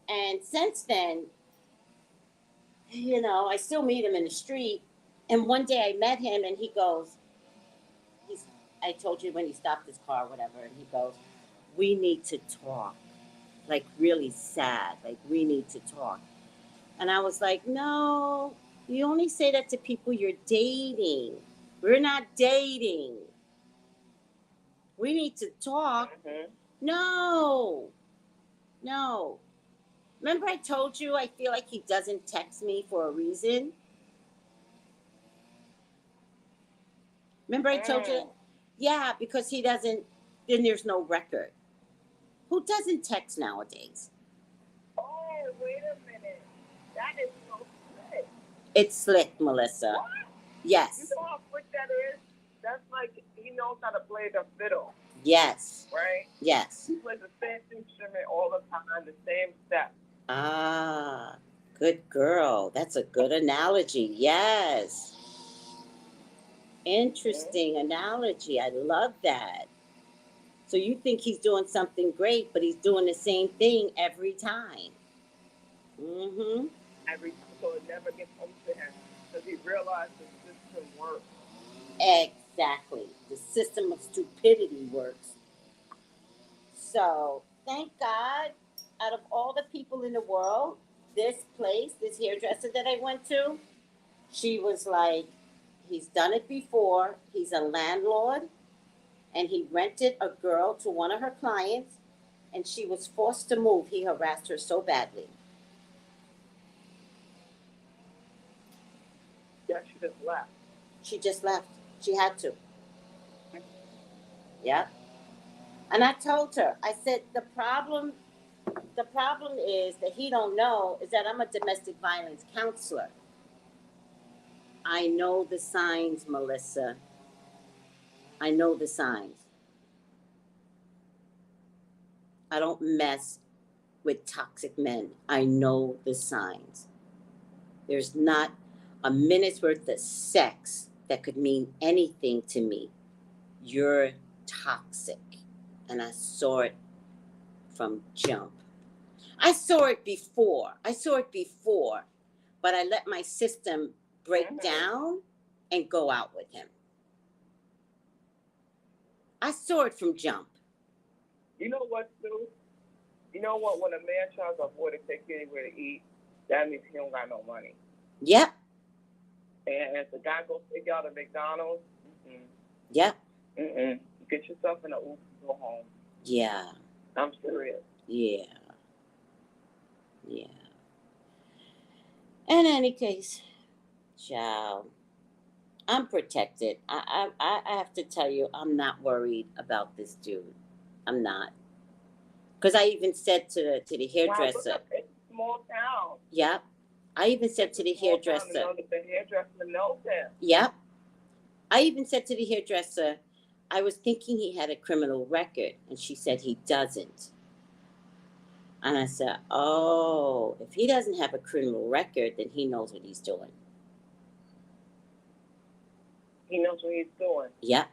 [SPEAKER 2] and since then, you know, I still meet him in the street. And one day I met him, and he goes, I told you when he stopped his car, whatever, and he goes, we need to talk. Like, really sad. Like, we need to talk. And I was like, no, you only say that to people you're dating. We're not dating. We need to talk. No. Remember I told you I feel like he doesn't text me for a reason? Remember I told you? Yeah, because he doesn't, then there's no record. Who doesn't text nowadays?
[SPEAKER 4] Oh, wait a minute. That is so slick.
[SPEAKER 2] It's slick, Melissa.
[SPEAKER 4] What?
[SPEAKER 2] Yes.
[SPEAKER 4] You know how slick that is? That's like he knows how to play the fiddle.
[SPEAKER 2] Yes.
[SPEAKER 4] Right?
[SPEAKER 2] Yes.
[SPEAKER 4] He plays the same instrument all the time, the same step.
[SPEAKER 2] Ah, good girl. That's a good analogy. Yes. Interesting analogy. I love that. So you think he's doing something great, but he's doing the same thing every time. Mm-hmm.
[SPEAKER 4] Every time. so it never gets home to him because he realized the system works.
[SPEAKER 2] Exactly. The system of stupidity works. So thank God, out of all the people in the world, this place, this hairdresser that I went to, she was like, he's done it before. He's a landlord, and he rented a girl to one of her clients, and she was forced to move. He harassed her so badly.
[SPEAKER 4] Yeah, she just left.
[SPEAKER 2] She just left. She had to. Yeah. And I told her, I said, the problem is that he don't know is that I'm a domestic violence counselor. I know the signs, Melissa. I know the signs. I don't mess with toxic men. I know the signs. There's not a minute's worth of sex that could mean anything to me. You're toxic. And I saw it from jump. I saw it before, but I let my system break down and go out with him. I saw it from jump.
[SPEAKER 4] You know what, Sue? You know what? When a man tries to avoid to take you anywhere to eat, that means he don't got no money.
[SPEAKER 2] Yep.
[SPEAKER 4] And if the guy goes take y'all to McDonald's,
[SPEAKER 2] Yep.
[SPEAKER 4] Get yourself in an Uber and go home.
[SPEAKER 2] Yeah.
[SPEAKER 4] I'm serious.
[SPEAKER 2] Yeah. Yeah. In any case, child, I'm protected. I have to tell you, I'm not worried about this dude. I'm not. Because I even said to the hairdresser.
[SPEAKER 4] Wow, it's a small town.
[SPEAKER 2] Yep. I even said to the hairdresser.
[SPEAKER 4] The hairdresser knows him.
[SPEAKER 2] Yep. I even said to the hairdresser, I was thinking he had a criminal record. And she said he doesn't. And I said, oh, if he doesn't have a criminal record, then he knows what he's doing.
[SPEAKER 4] He knows what he's doing.
[SPEAKER 2] Yep.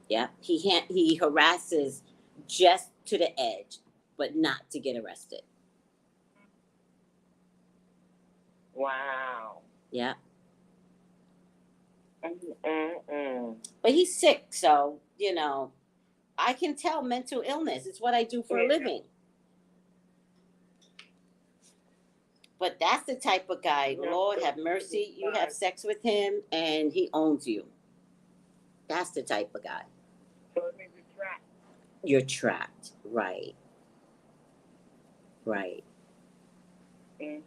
[SPEAKER 2] Yep. He harasses just to the edge, but not to get arrested.
[SPEAKER 4] Wow.
[SPEAKER 2] Yep. But he's sick, so, you know, I can tell mental illness. It's what I do for a living. But that's the type of guy, Lord have mercy, you have sex with him and he owns you. That's the type of guy.
[SPEAKER 4] So it means you're trapped.
[SPEAKER 2] You're trapped, right. Right.
[SPEAKER 4] It's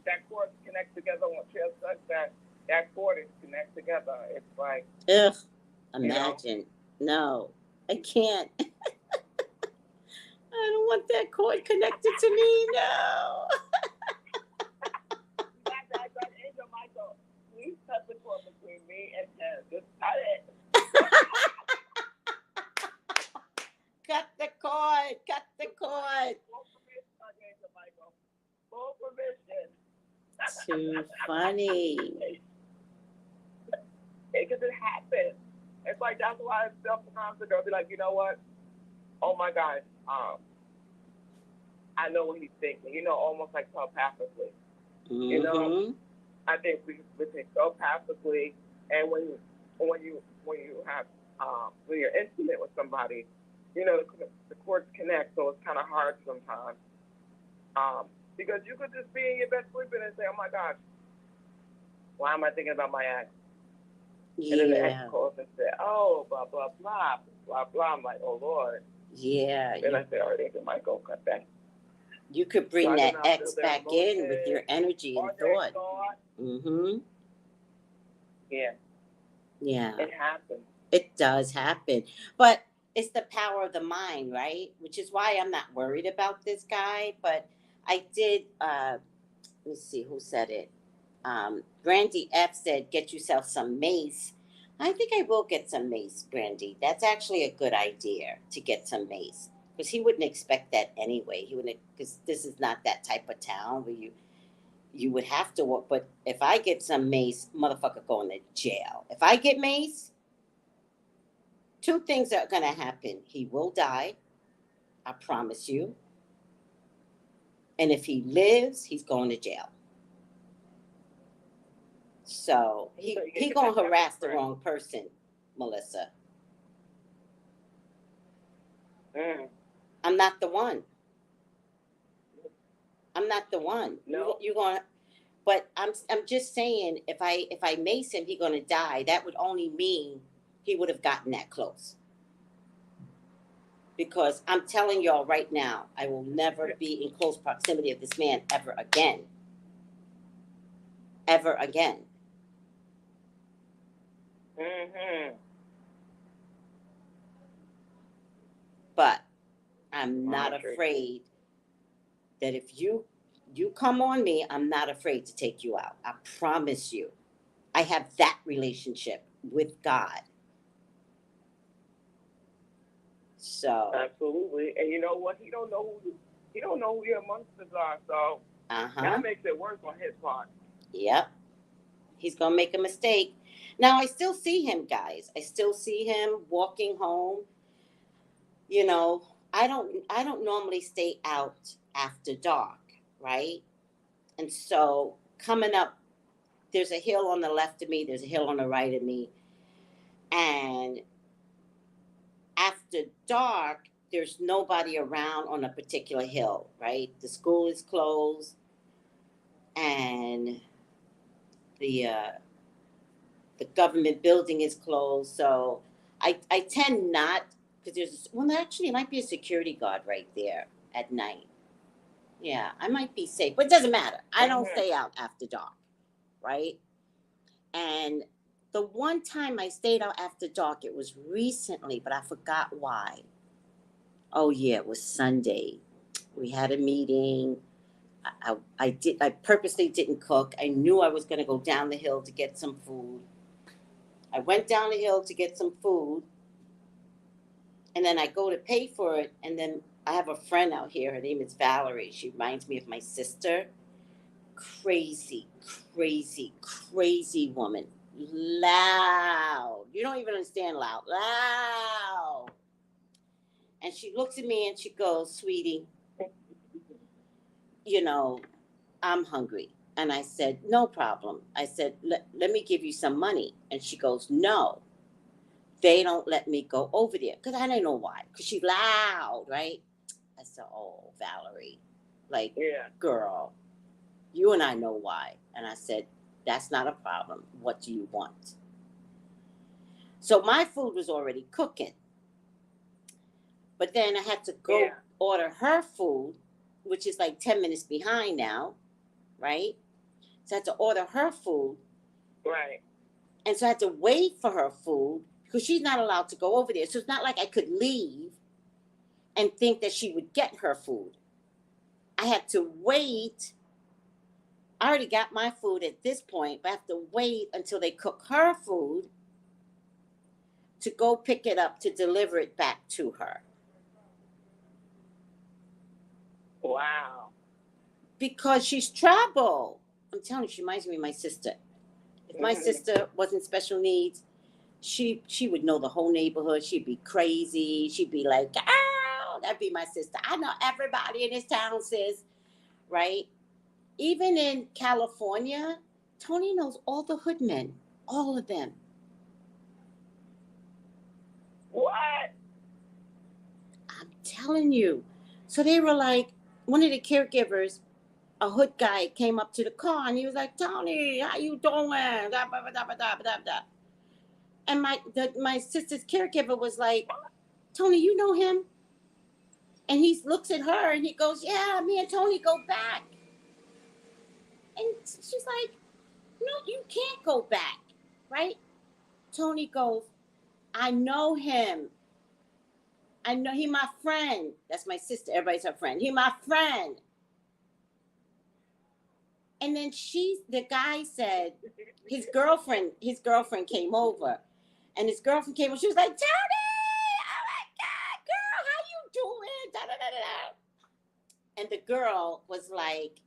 [SPEAKER 4] that cord connects together on such that cord is connect together. It's like,
[SPEAKER 2] ugh, imagine. No, I can't. I don't want that cord connected to me, no.
[SPEAKER 4] that Angel Michael, please cut the cord between me and him. Just cut it.
[SPEAKER 2] Cut the cord. Cut the cord.
[SPEAKER 4] Full permission, Angel Michael. Full permission.
[SPEAKER 2] Too funny.
[SPEAKER 4] Because it happens. It's like, that's why sometimes the girl be like, you know what? Oh my gosh, I know what he's thinking. You know, almost like telepathically.
[SPEAKER 2] Mm-hmm.
[SPEAKER 4] You know, I think we think telepathically, and when you have when you're intimate with somebody, you know, the cords connect, so it's kind of hard sometimes. Because you could just be in your bed sleeping and say, oh my gosh, why am I thinking about my ex?
[SPEAKER 2] Yeah.
[SPEAKER 4] And then the ex calls and say, oh, blah, blah, blah, blah, blah. I'm like, oh, Lord.
[SPEAKER 2] Yeah.
[SPEAKER 4] Then I say, all right, it might go cut back.
[SPEAKER 2] You could bring that ex back in with your energy and thought. Mm-hmm.
[SPEAKER 4] Yeah.
[SPEAKER 2] Yeah.
[SPEAKER 4] It happens.
[SPEAKER 2] It does happen. But it's the power of the mind, right? Which is why I'm not worried about this guy. But I did, let me see who said it. Brandy F said, get yourself some mace. I think I will get some mace, Brandy. That's actually a good idea to get some mace. Because he wouldn't expect that anyway. He wouldn't, because this is not that type of town where you would have to work. But if I get some mace, motherfucker going to jail. If I get mace, two things are going to happen. He will die. I promise you. And if he lives, he's going to jail. So he gonna harass the wrong person, Melissa. I'm not the one. I'm not the one.
[SPEAKER 4] No.
[SPEAKER 2] You're gonna. But I'm just saying, if I mace him, he's gonna die. That would only mean he would have gotten that close. Because I'm telling y'all right now, I will never be in close proximity of this man ever again. Ever again. But I'm not afraid that if you come on me, I'm not afraid to take you out. I promise you. I have that relationship with God. So
[SPEAKER 4] absolutely. And you know what? He don't know who your monsters are, so that makes it worse on his part.
[SPEAKER 2] Yep. He's gonna make a mistake. Now I still see him, guys. I still see him walking home. You know, I don't normally stay out after dark, right? And so coming up, there's a hill on the left of me, there's a hill on the right of me. And after dark, there's nobody around on a particular hill, right? The school is closed and the government building is closed. So I tend not, because actually it might be a security guard right there at night. Yeah, I might be safe, but it doesn't matter. I don't stay out after dark, right? And the one time I stayed out after dark, it was recently, but I forgot why. Oh yeah, it was Sunday. We had a meeting. I purposely didn't cook. I knew I was going to go down the hill to get some food. I went down the hill to get some food. And then I go to pay for it. And then I have a friend out here. Her name is Valerie. She reminds me of my sister. Crazy, crazy, crazy woman. Loud. You don't even understand loud. Loud. And she looks at me and she goes, "Sweetie, you know, I'm hungry." And I said, "No problem." I said, let me give you some money. And she goes, "No, they don't let me go over there." Because I didn't know why. Because she's loud, right? I said, "Oh, Valerie, like, girl, you and I know why." And I said, "That's not a problem. What do you want?" So my food was already cooking. But then I had to go order her food, which is like 10 minutes behind now, right? So I had to order her food.
[SPEAKER 4] Right.
[SPEAKER 2] And so I had to wait for her food because she's not allowed to go over there. So it's not like I could leave and think that she would get her food. I had to wait. I already got my food at this point, but I have to wait until they cook her food to go pick it up to deliver it back to her.
[SPEAKER 4] Wow.
[SPEAKER 2] Because she's trouble. I'm telling you, she reminds me of my sister. If my sister wasn't special needs, she would know the whole neighborhood. She'd be crazy. She'd be like, "Oh," that'd be my sister. I know everybody in this town, sis, right? Even in California, Tony knows all the hood men, all of them.
[SPEAKER 4] What?
[SPEAKER 2] I'm telling you. So they were like, one of the caregivers, a hood guy, came up to the car and he was like, "Tony, how you doing?" Da, ba, ba, da, ba, da, ba, da, da. And my sister's caregiver was like, "Tony, you know him?" And he looks at her and he goes, "Yeah, me and Tony go back." And she's like, "No, you can't go back," right? Tony goes, "I know him. I know he my friend." That's my sister. Everybody's her friend. He my friend. And then the guy said, his girlfriend came over. And his girlfriend came over. She was like, "Tony, oh my God, girl, how you doing?" Da, da, da, da. And the girl was like,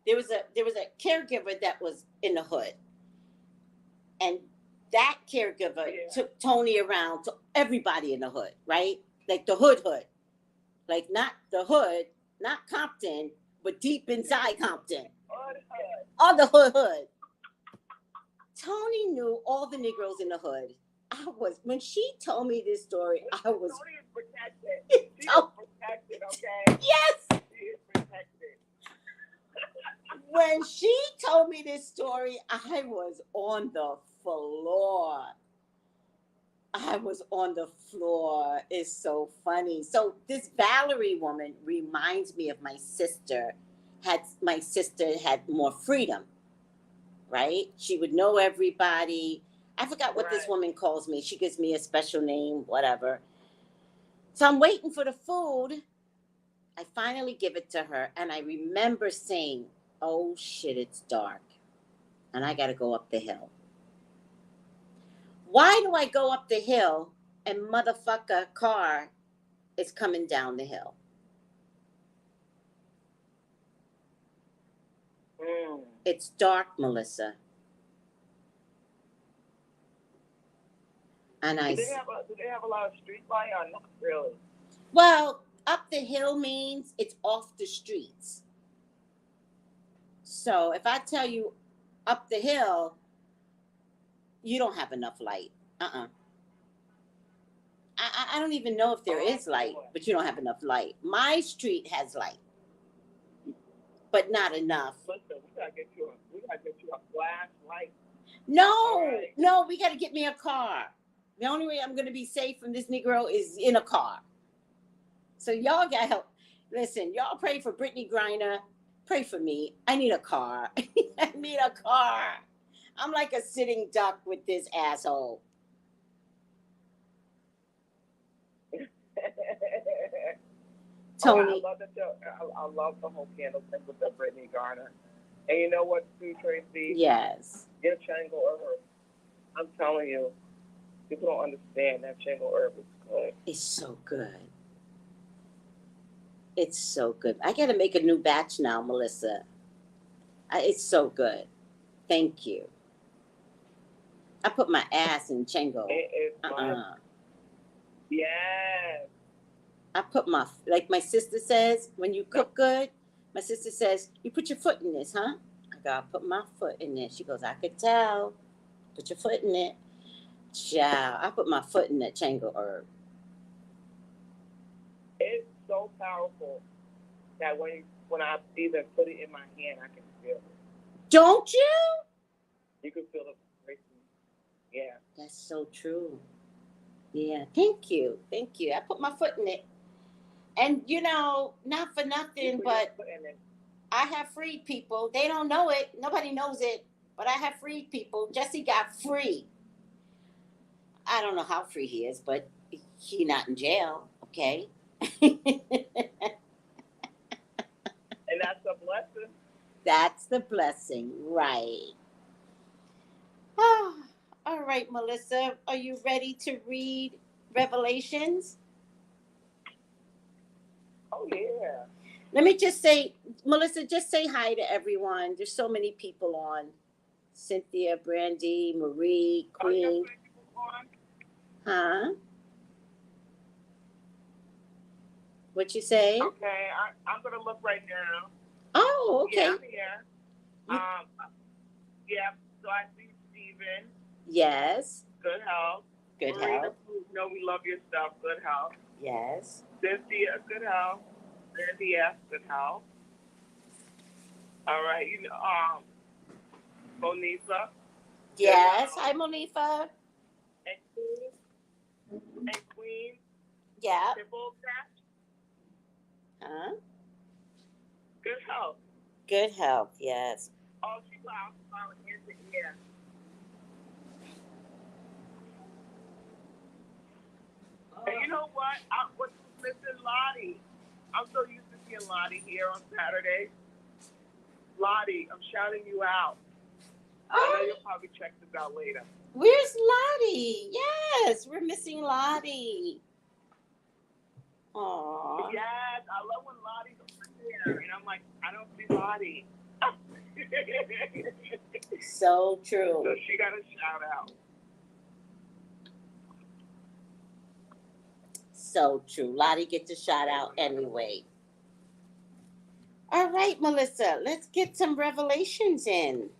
[SPEAKER 2] there was a caregiver that was in the hood. And that caregiver took Tony around to everybody in the hood, right? Like the hood. Like not the hood, not Compton, but deep inside Compton,
[SPEAKER 4] Hood, hood.
[SPEAKER 2] on the hood. Tony knew all the Negroes in the hood. When she told me this story, I was.
[SPEAKER 4] Tony is protected. She is protected, okay?
[SPEAKER 2] Yes.
[SPEAKER 4] She is protected.
[SPEAKER 2] When she told me this story, I was on the floor. I was on the floor. It's so funny. So this Valerie woman reminds me of my sister. My sister had more freedom, right? She would know everybody. I forgot what this woman calls me. She gives me a special name, whatever. So I'm waiting for the food. I finally give it to her, and I remember saying, "Oh shit, it's dark, and I got to go up the hill." Why do I go up the hill and motherfucker car is coming down the hill? It's dark, Melissa. And
[SPEAKER 4] do they have a lot of street light or not really?
[SPEAKER 2] Well, up the hill means it's off the streets. So if I tell you up the hill, you don't have enough light. I don't even know if there is light, but you don't have enough light. My street has light, but not enough.
[SPEAKER 4] Listen, we gotta get you a flashlight.
[SPEAKER 2] No, we gotta get me a car. The only way I'm gonna be safe from this Negro is in a car. So y'all gotta help. Listen, y'all pray for Brittany Griner. Pray for me. I need a car. I need a car. I'm like a sitting duck with this asshole. Tony.
[SPEAKER 4] I love the whole candle thing with the Brittany Griner. And you know what, too, Tracy?
[SPEAKER 2] Yes.
[SPEAKER 4] Get Chango herb. I'm telling you, people don't understand that Chango herb is good.
[SPEAKER 2] It's so good. It's so good. I got to make a new batch now, Melissa. It's so good. Thank you. I put my ass in Chango.
[SPEAKER 4] Yes.
[SPEAKER 2] I put like my sister says, when you cook good, my sister says, you put your foot in this, huh? I go, I put my foot in it. She goes, I could tell. Put your foot in it. Child, I put my foot in that Chango herb.
[SPEAKER 4] It's so powerful that when I even put it in my hand, I can feel it.
[SPEAKER 2] Don't you?
[SPEAKER 4] You can feel the vibration. Yeah.
[SPEAKER 2] That's so true. Yeah. Thank you. Thank you. I put my foot in it. And, not for nothing, but I have freed people. They don't know it. Nobody knows it. But I have freed people. Jesse got free. I don't know how free he is, but he not in jail. Okay.
[SPEAKER 4] And that's a blessing.
[SPEAKER 2] That's the blessing. Right. Oh, all right, Melissa. Are you ready to read Revelations?
[SPEAKER 4] Oh, yeah.
[SPEAKER 2] Let me just say, Melissa, just say hi to everyone. There's so many people on. Cynthia, Brandy, Marie, Queen. Huh? What you say?
[SPEAKER 4] Okay, I'm going to look right now.
[SPEAKER 2] Oh, okay.
[SPEAKER 4] Yeah, I'm here. Yeah, so I see Steven.
[SPEAKER 2] Yes.
[SPEAKER 4] Good health.
[SPEAKER 2] Good
[SPEAKER 4] Marina,
[SPEAKER 2] health.
[SPEAKER 4] you know we love your stuff. Good health.
[SPEAKER 2] Yes.
[SPEAKER 4] Cynthia, good health. Brandy S, good health. All right, Monifa.
[SPEAKER 2] Yes. Hi, Monifa.
[SPEAKER 4] And Queen.
[SPEAKER 2] Yeah.
[SPEAKER 4] Triple Catch.
[SPEAKER 2] Huh?
[SPEAKER 4] Good health.
[SPEAKER 2] Good health, yes.
[SPEAKER 4] Oh, she was smiling ear to ear. And you know what? I was missing Lottie. I'm so used to seeing Lottie here on Saturday. Lottie, I'm shouting you out. I know you'll probably check this out later.
[SPEAKER 2] Where's Lottie? Yes, we're missing Lottie. Aww.
[SPEAKER 4] Yes, I love when Lottie's over there. And I'm like, I don't see Lottie.
[SPEAKER 2] So true.
[SPEAKER 4] So she got a shout out.
[SPEAKER 2] So true. Lottie gets a shout out anyway. All right, Melissa, let's get some revelations in.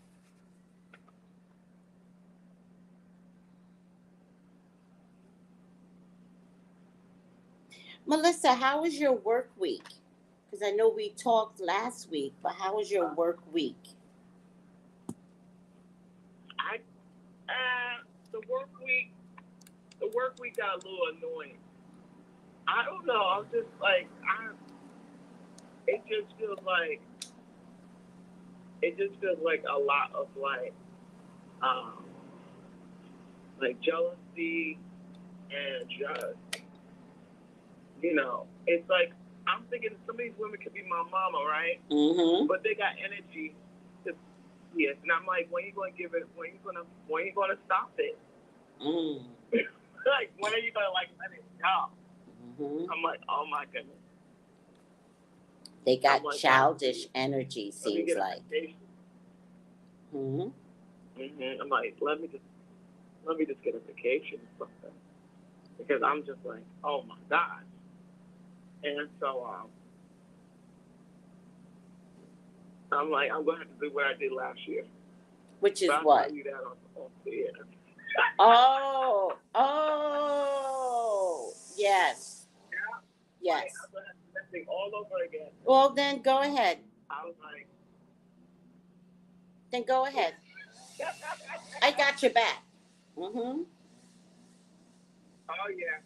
[SPEAKER 2] Melissa, how was your work week? Because I know we talked last week, but how was your work week?
[SPEAKER 4] I the work week got a little annoying. I don't know. I'm just like it just feels like a lot of like jealousy and just it's like I'm thinking some of these women could be my mama, right?
[SPEAKER 2] Mm-hmm.
[SPEAKER 4] But they got energy to yes, and I'm like, when you gonna give it? When you gonna stop it?
[SPEAKER 2] Mm.
[SPEAKER 4] Like, when are you gonna let it stop?
[SPEAKER 2] Mm-hmm.
[SPEAKER 4] I'm like, oh my goodness.
[SPEAKER 2] They got childish energy, seems like. Mm-hmm.
[SPEAKER 4] Mm-hmm. I'm like, let me just get a vacation or something, because I'm just like, oh my gosh. And so I'm like, I'm gonna have to do what I did last year.
[SPEAKER 2] Which is
[SPEAKER 4] but
[SPEAKER 2] what?
[SPEAKER 4] I'll tell you that on yeah.
[SPEAKER 2] Oh, yes.
[SPEAKER 4] Yeah.
[SPEAKER 2] Yes.
[SPEAKER 4] I'm gonna have to do that thing all over again.
[SPEAKER 2] Well, then go ahead.
[SPEAKER 4] I was like,
[SPEAKER 2] Then go ahead. I got your back. Mm-hmm.
[SPEAKER 4] oh yeah.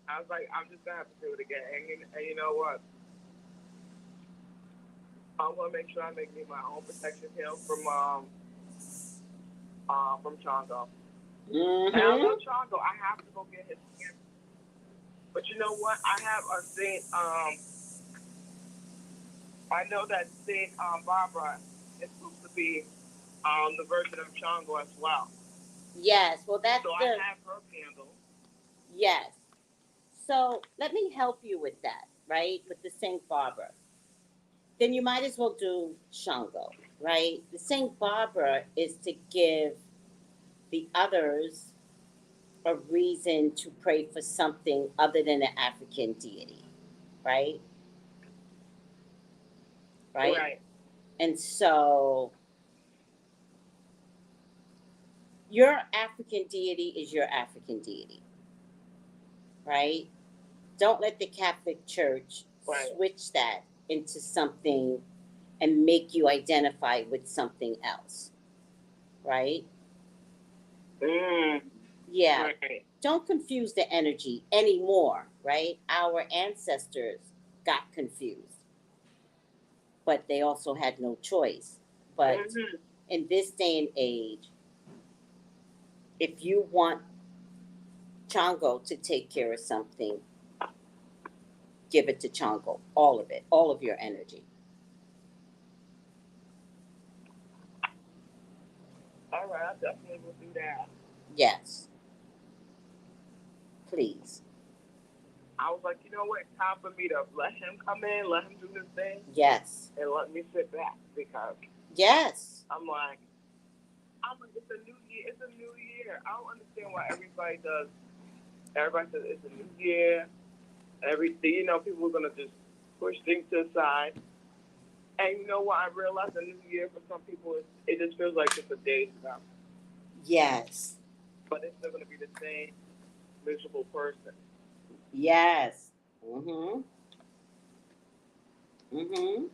[SPEAKER 4] I was like, I'm just gonna have to do it again. And you know what? I'm gonna make sure I make me my own protection pill from CHANGO.
[SPEAKER 2] Mm-hmm.
[SPEAKER 4] And I love CHANGO. I have to go get his skin. But you know what? I have a thing. I know that Saint Barbara is supposed to be the version of CHANGO as well.
[SPEAKER 2] Yes. Well, that's
[SPEAKER 4] so I have her candle.
[SPEAKER 2] Yes. So let me help you with that, right? With the Saint Barbara. Then you might as well do Shango, right? The Saint Barbara is to give the others a reason to pray for something other than an African deity, right? Right. And so your African deity is your African deity, right? Don't let the Catholic Church switch that into something and make you identify with something else, right? Yeah. Right. Don't confuse the energy anymore, right? Our ancestors got confused, but they also had no choice. But in this day and age, if you want Chango to take care of something, give it to Chango. All of it. All of your energy.
[SPEAKER 4] All right, I definitely will do that.
[SPEAKER 2] Yes. Please.
[SPEAKER 4] I was like, you know what? It's time for me to let him come in, let him do his thing.
[SPEAKER 2] Yes.
[SPEAKER 4] And let me sit back, because
[SPEAKER 2] yes,
[SPEAKER 4] I'm like, it's a new year. It's a new year. I don't understand why everybody says it's a new year. Everything, people are gonna just push things to the side. And you know what? I realized a new year for some people, it just feels like it's a day ago.
[SPEAKER 2] Yes.
[SPEAKER 4] But it's still gonna be the same miserable person.
[SPEAKER 2] Yes. Mm-hmm. Mm-hmm.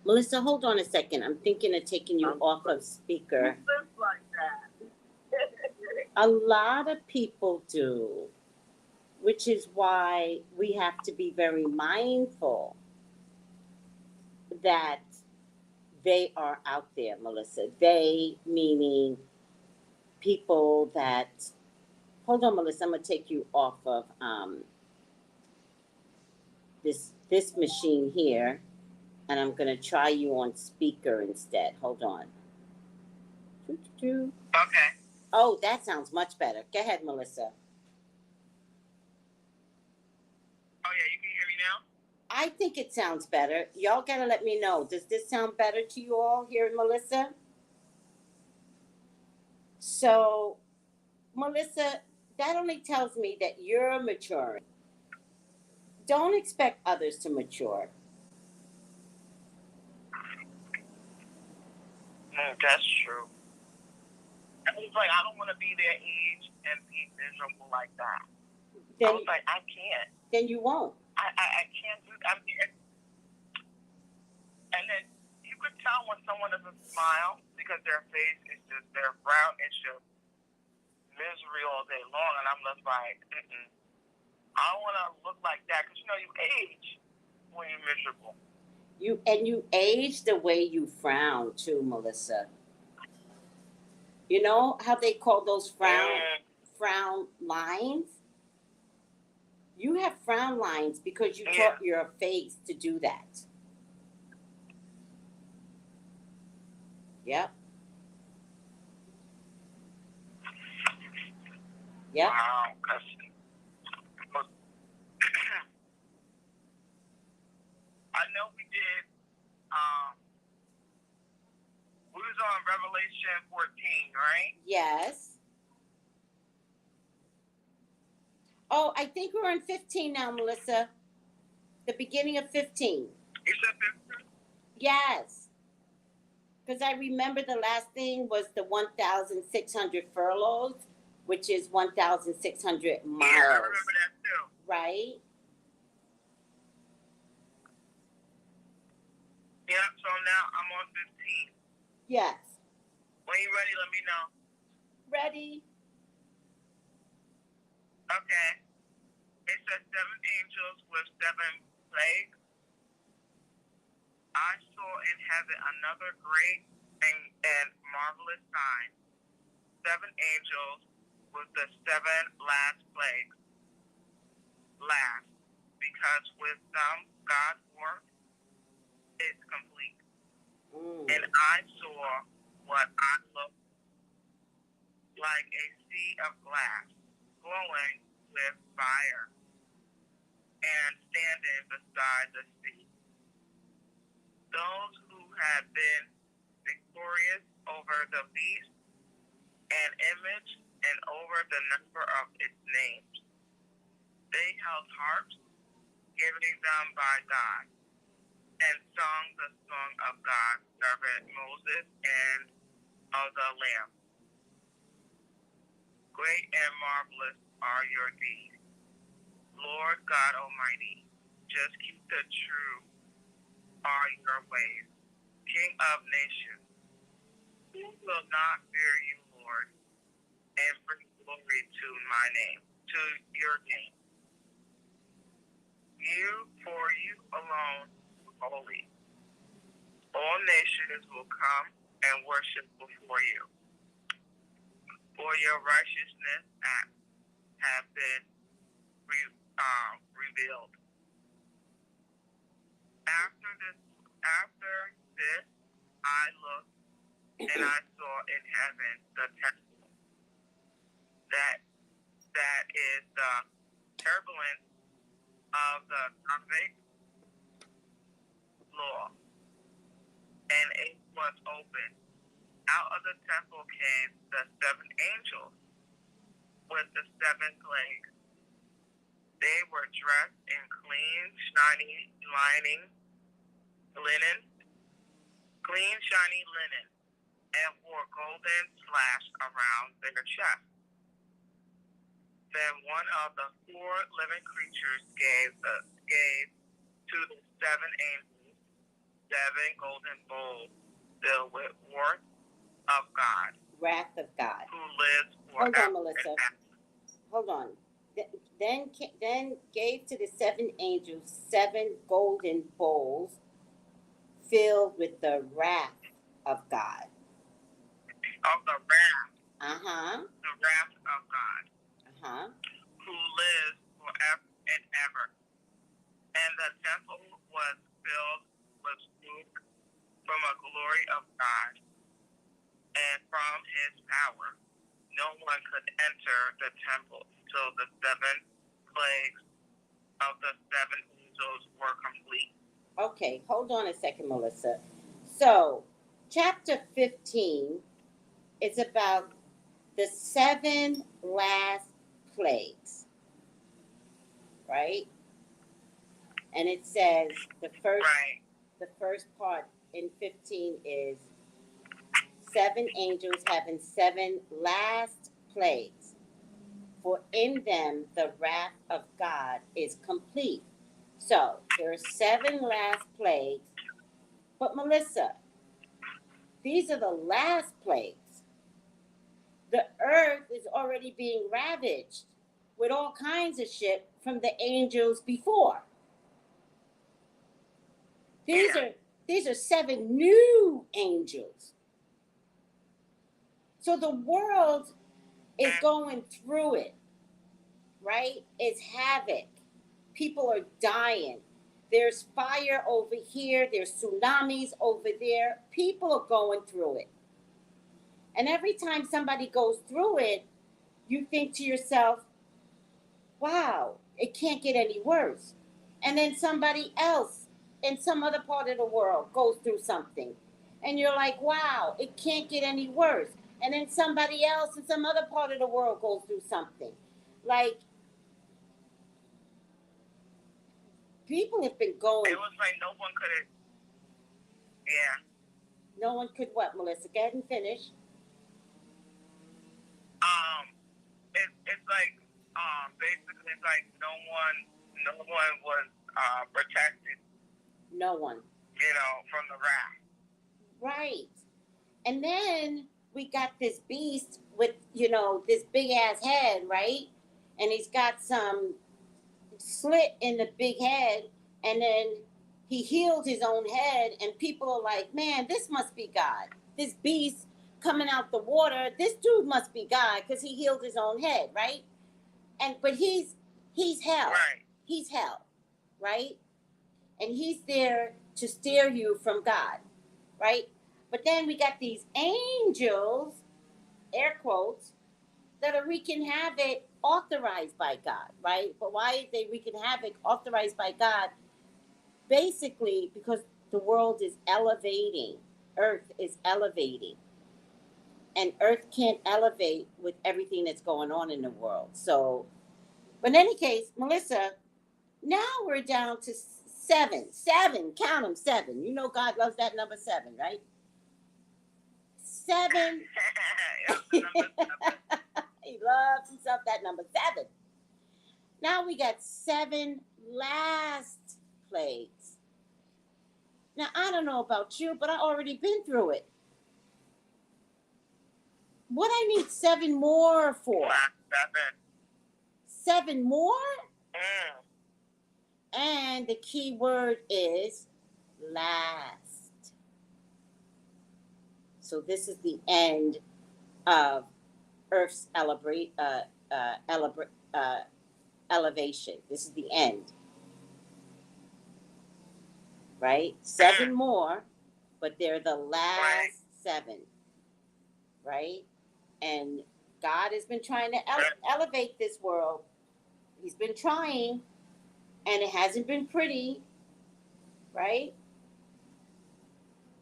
[SPEAKER 2] Melissa, hold on a second. I'm thinking of taking you off of speaker.
[SPEAKER 4] Just like that.
[SPEAKER 2] A lot of people do, which is why we have to be very mindful that they are out there, Melissa. They meaning people that. Hold on, Melissa. I'm gonna take you off of this machine here, and I'm gonna try you on speaker instead. Hold on.
[SPEAKER 4] Okay.
[SPEAKER 2] Oh, that sounds much better. Go ahead, Melissa.
[SPEAKER 4] Oh yeah, you can hear me now?
[SPEAKER 2] I think it sounds better. Y'all gotta let me know. Does this sound better to you all here, Melissa? So, Melissa, that only tells me that you're maturing. Don't expect others to mature.
[SPEAKER 4] That's true. And he's like, I don't want to be their age and be miserable like that. I was like, I can't.
[SPEAKER 2] Then you won't.
[SPEAKER 4] I can't do that. And then you could tell when someone doesn't smile because their face is just, their brown is just misery all day long. And I'm just like, I don't want to look like that because, you know, you age when you're miserable.
[SPEAKER 2] You age the way you frown too, Melissa. You know how they call those frown lines? You have frown lines because you taught your face to do that. Yep. Yep.
[SPEAKER 4] Wow. I know we did, we was on Revelation 14, right?
[SPEAKER 2] Yes. Oh, I think we're on 15 now, Melissa. The beginning of 15.
[SPEAKER 4] You said 15?
[SPEAKER 2] Yes. Because I remember the last thing was the 1,600 furloughs, which is 1,600 miles.
[SPEAKER 4] Yeah, I remember that too.
[SPEAKER 2] Right?
[SPEAKER 4] Yeah, so now I'm on 15.
[SPEAKER 2] Yes.
[SPEAKER 4] When you ready, let me know.
[SPEAKER 2] Ready?
[SPEAKER 4] Okay. It says 7 angels with 7 plagues. I saw in heaven another great and marvelous sign. 7 angels with the 7 last plagues. Last, because with them God's work is complete. And I saw what I looked like a sea of glass, glowing with fire, and standing beside the sea. Those who had been victorious over the beast and image and over the number of its names. They held harps given them by God and sung the song of God's servant Moses and of the Lamb. Great and marvelous are your deeds, Lord God Almighty. Just keep the true are your ways, King of nations. Who will not fear you, Lord, and bring glory to my name, to your name? For you alone are holy. All nations will come and worship before you. For your righteousness acts have been revealed. After this, I looked and I saw in heaven the temple. That is the turbulence of the perfect law, and it was open. Out of the temple came the 7 angels with the 7 plagues. They were dressed in clean, shiny linen, and wore golden slash around their chest. Then one of the 4 living creatures gave to the 7 angels 7 golden bowls filled with wrath of God.
[SPEAKER 2] Wrath of God.
[SPEAKER 4] Who lives forever.
[SPEAKER 2] Hold on, Melissa. Hold on. Then gave to the 7 angels 7 golden bowls filled with the wrath of God.
[SPEAKER 4] Of the wrath.
[SPEAKER 2] Uh-huh.
[SPEAKER 4] The wrath of God.
[SPEAKER 2] Uh-huh.
[SPEAKER 4] Who lives forever and ever. And the temple was filled with smoke from a glory of God and from his power. No one could enter the temple until the 7 plagues of the 7 angels were complete.
[SPEAKER 2] Okay, hold on a second, Melissa. So, chapter 15 is about the 7 last plagues, right? And it says the first part in 15 is 7 angels having 7 last plagues. For in them the wrath of God is complete. So there are 7 last plagues. But Melissa, these are the last plagues. The earth is already being ravaged with all kinds of shit from the angels before. These are 7 new angels. So the world is going through it, right? It's havoc. People are dying. There's fire over here. There's tsunamis over there. People are going through it. And every time somebody goes through it, you think to yourself, wow, it can't get any worse. And then somebody else in some other part of the world goes through something. And you're like, wow, it can't get any worse. And then somebody else in some other part of the world goes through something. Like, people have been going.
[SPEAKER 4] It was like no one could have. Yeah.
[SPEAKER 2] No one could what, Melissa? Go ahead and finish.
[SPEAKER 4] It's like basically it's like no one was protected.
[SPEAKER 2] No one.
[SPEAKER 4] From the wrath.
[SPEAKER 2] Right. And then we got this beast with, this big ass head, right? And he's got some slit in the big head, and then he healed his own head, and people are like, man, this must be God. This beast coming out the water, this dude must be God because he healed his own head, right? But he's hell.
[SPEAKER 4] Right.
[SPEAKER 2] He's hell, right? And he's there to steer you from God, right? But then we got these angels, air quotes, that are wreaking havoc authorized by God, right? But why is they wreaking havoc authorized by God? Basically, because the world is elevating. Earth is elevating. And Earth can't elevate with everything that's going on in the world. So, but in any case, Melissa, now we're down to 7. 7, count them, 7. You know God loves that number 7, right? 7. He loves himself that number 7. Now we got 7 last plagues. Now, I don't know about you, but I already been through it. What I need 7 more for? 7 more? And the key word is last. So this is the end of Earth's elevation. This is the end. Right? 7 more, but they're the last 7. Right? And God has been trying to elevate this world. He's been trying, and it hasn't been pretty. Right?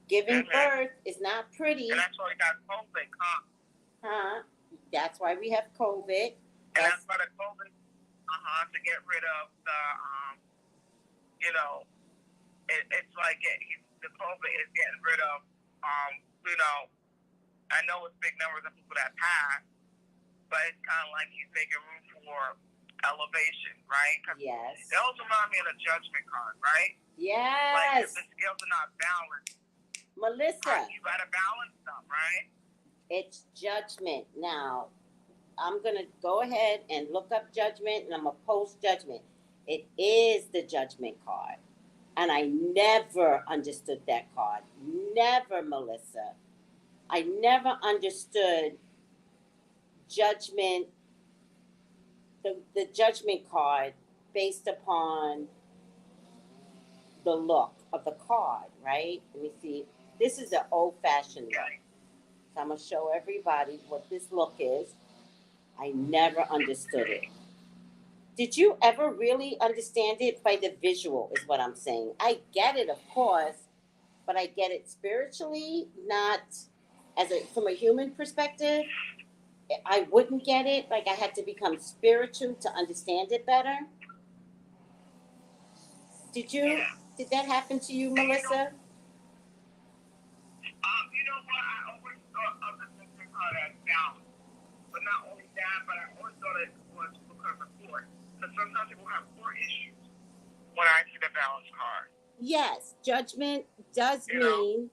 [SPEAKER 2] Giving birth is not pretty.
[SPEAKER 4] And that's why we got COVID,
[SPEAKER 2] huh? That's why we have COVID.
[SPEAKER 4] And that's why the COVID, to get rid of the, it's like the COVID is getting rid of, I know it's big numbers of people that pass, but it's kind of like he's making room for elevation, right?
[SPEAKER 2] Yes.
[SPEAKER 4] It also reminds me of the judgment card, right?
[SPEAKER 2] Yes.
[SPEAKER 4] Like if the scales are not balanced,
[SPEAKER 2] Melissa,
[SPEAKER 4] you got to balance them, right?
[SPEAKER 2] It's judgment. Now, I'm going to go ahead and look up judgment, and I'm going to post judgment. It is the judgment card. And I never understood that card. Never, Melissa. I never understood judgment, the judgment card based upon the look of the card, right? Let me see. This is an old-fashioned look. So I'm going to show everybody what this look is. I never understood it. Did you ever really understand it by the visual, is what I'm saying? I get it, of course, but I get it spiritually, not from a human perspective. I wouldn't get it. Like, I had to become spiritual to understand it better. Did that happen to you, Melissa?
[SPEAKER 4] You know what? I always thought
[SPEAKER 2] Yes, judgment does mean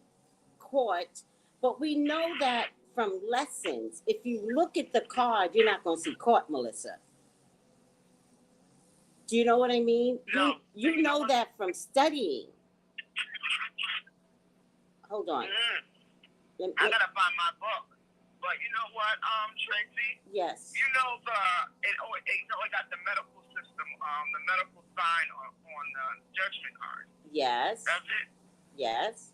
[SPEAKER 2] court, but we know that from lessons. If you look at the card, you're not going to see court, Melissa. Do you know what I mean?
[SPEAKER 4] No.
[SPEAKER 2] You know that from studying. Hold on.
[SPEAKER 4] I gotta find my book. But you know what, Tracy?
[SPEAKER 2] Yes.
[SPEAKER 4] You know it got the medical system, the medical sign on the judgment card.
[SPEAKER 2] Yes.
[SPEAKER 4] That's it.
[SPEAKER 2] Yes.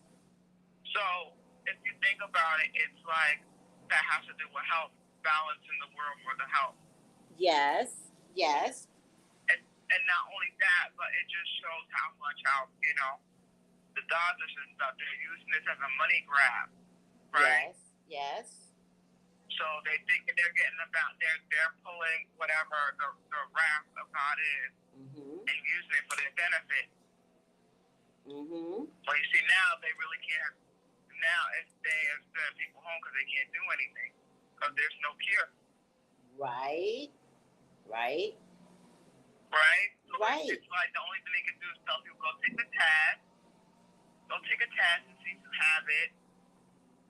[SPEAKER 4] So if you think about it, it's like that has to do with health, balance in the world for the health.
[SPEAKER 2] Yes. Yes.
[SPEAKER 4] And not only that, but it just shows how the doctors and stuff, they're using this as a money grab, right?
[SPEAKER 2] Yes. Yes.
[SPEAKER 4] So they think they're getting they're pulling whatever the wrath of God is and using it for their benefit. So you see, now they really can't. Now they send people home because they can't do anything because there's no cure. Right. So it's like the only thing they can do is tell people go take a test. Go take a test and see if you have it.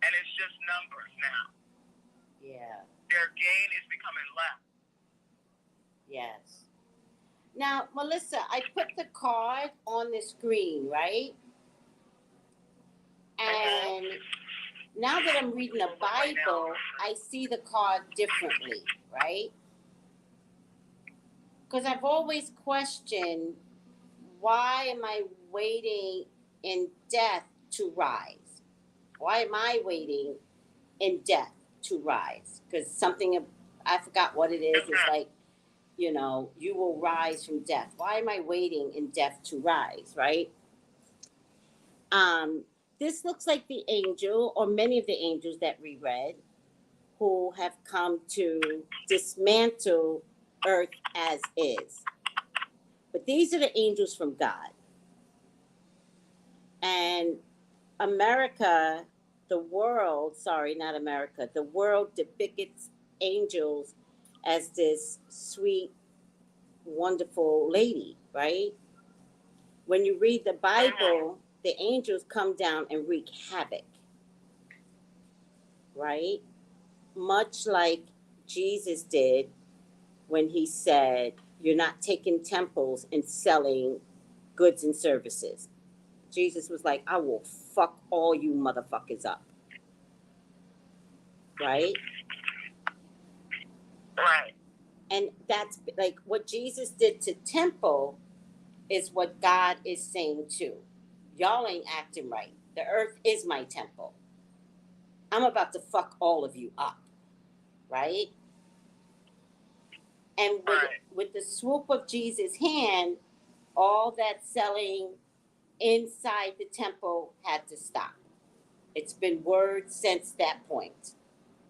[SPEAKER 4] And it's just numbers now.
[SPEAKER 2] Yeah.
[SPEAKER 4] Their gain is becoming less.
[SPEAKER 2] Yes. Now, Melissa, I put the card on the screen, right? And now that I'm reading the Bible, I see the card differently, right? Because I've always questioned, why am I waiting in death to rise? Why am I waiting in death to rise? Because something, I forgot what it is. It's like, you will rise from death. Why am I waiting in death to rise, right? This looks like the angel, or many of the angels that we read, who have come to dismantle earth as is. But these are the angels from God. And America, the world depicts angels as this sweet, wonderful lady, right? When you read the Bible, the angels come down and wreak havoc, right? Much like Jesus did when he said, you're not taking temples and selling goods and services. Jesus was like, I will fuck all you motherfuckers up. Right?
[SPEAKER 4] Right.
[SPEAKER 2] And that's like what Jesus did to temple is what God is saying too. Y'all ain't acting right. The earth is my temple. I'm about to fuck all of you up. Right? And with the swoop of Jesus' hand, all that selling inside the temple had to stop. It's been word since that point,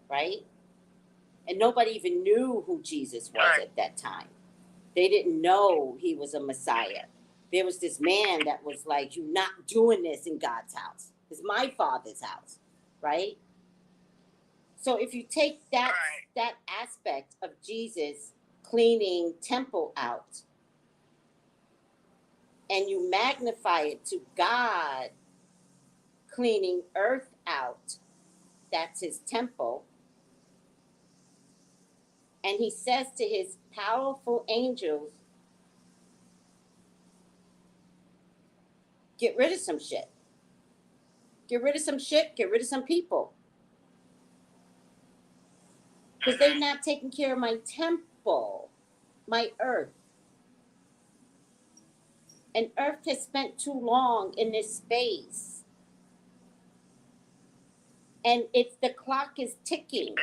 [SPEAKER 2] right? And nobody even knew who Jesus was at that time. They didn't know he was a Messiah. There was this man that was like, you're not doing this in God's house. It's my Father's house, right? So if you take that aspect of Jesus cleaning temple out and you magnify it to God cleaning earth out, that's his temple. And he says to his powerful angels, get rid of some shit. Get rid of some shit, get rid of some people. Because they're not taking care of my temple, my earth. And earth has spent too long in this space. And the clock is ticking.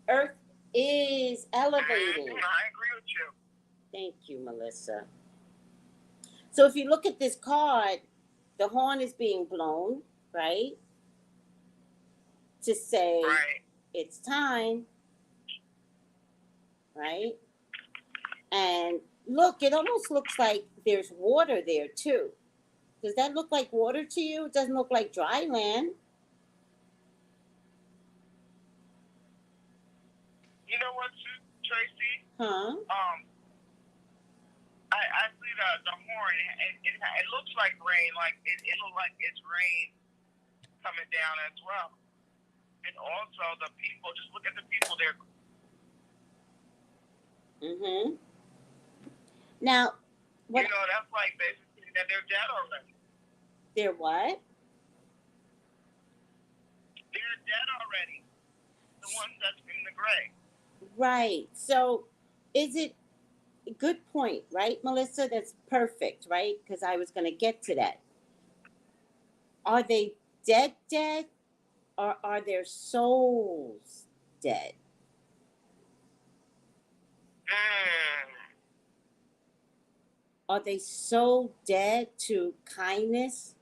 [SPEAKER 2] Earth is elevating.
[SPEAKER 4] I agree with you.
[SPEAKER 2] Thank you, Melissa. So if you look at this card, the horn is being blown, right? To say it's time, right? And look, it almost looks like there's water there too. Does that look like water to you? It doesn't look like dry land.
[SPEAKER 4] You know what, Tracy?
[SPEAKER 2] Huh?
[SPEAKER 4] I see the horn, it looks like rain, like it looks like it's rain coming down as well. And also the people, just look at the people there.
[SPEAKER 2] Mm-hmm. Now, what?
[SPEAKER 4] You know, that's like basically that they're dead already.
[SPEAKER 2] They're what?
[SPEAKER 4] They're dead already. The ones that's in the grave.
[SPEAKER 2] Right. So, is it a good point, right, Melissa? That's perfect, right? Because I was going to get to that. Are they dead, or are their souls dead? Are they so dead to kindness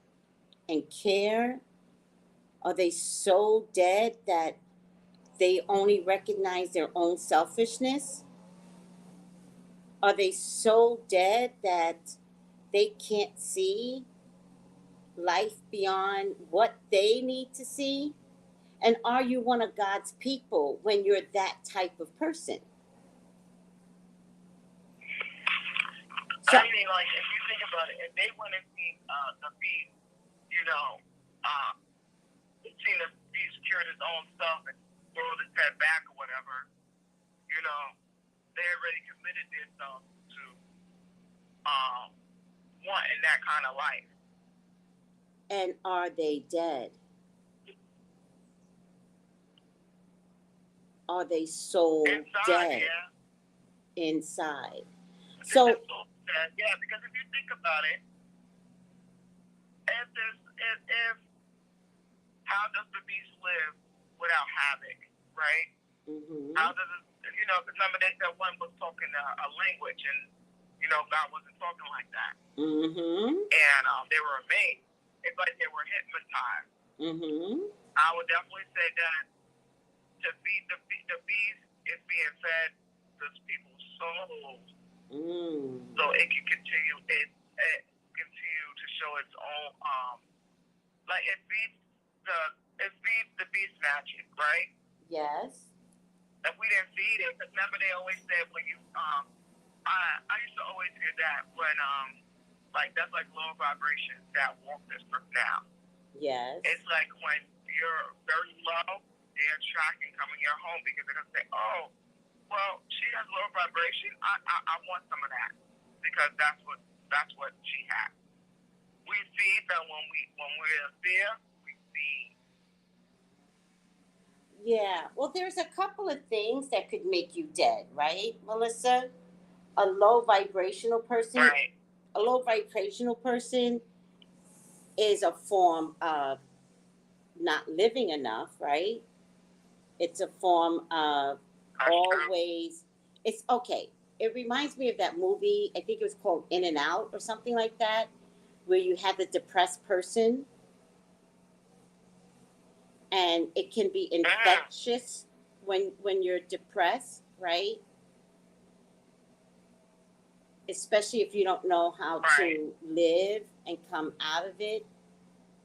[SPEAKER 2] and care? Are they so dead that they only recognize their own selfishness? Are they so dead that they can't see life beyond what they need to see? And are you one of God's people when you're that type of person? So,
[SPEAKER 4] I mean, like, if you think about it, if they went and seen the beast, you know, seen the beast cured his own stuff and rolled his head back or whatever, you know, they already committed themselves to wanting that kind of life.
[SPEAKER 2] and are they dead? Are they soul
[SPEAKER 4] Inside,
[SPEAKER 2] dead
[SPEAKER 4] yeah.
[SPEAKER 2] inside? So,
[SPEAKER 4] Yeah, because if you think about it, if how does the beast live without havoc, right?
[SPEAKER 2] mm-hmm.
[SPEAKER 4] How does it, you know, because remember they said one was talking a language and, you know, God wasn't talking like that.
[SPEAKER 2] Mm-hmm.
[SPEAKER 4] And they were amazed. It's like they were hypnotized.
[SPEAKER 2] Mm-hmm.
[SPEAKER 4] I would definitely say that to feed the beast is being fed those people's souls. So it can continue to show its own like it feeds the beast magic, right?
[SPEAKER 2] Yes.
[SPEAKER 4] If we didn't feed it, because remember they always said when you I used to always hear that when like that's like low vibration that walk this earth now.
[SPEAKER 2] Yes.
[SPEAKER 4] It's like when you're very low, they attract and come in your home because they're gonna say, oh, well, she has low vibration. I want some of that because that's what she has. We feed them when we're there. We feed.
[SPEAKER 2] Yeah. Well, there's a couple of things that could make you dead, right, Melissa? A low vibrational person.
[SPEAKER 4] Right.
[SPEAKER 2] A low vibrational person is a form of not living enough, right? It's a form of always. It's okay. It reminds me of that movie. I think it was called In and Out or something like that, where you had the depressed person, and it can be infectious when you're depressed, right? Especially if you don't know how to live and come out of it.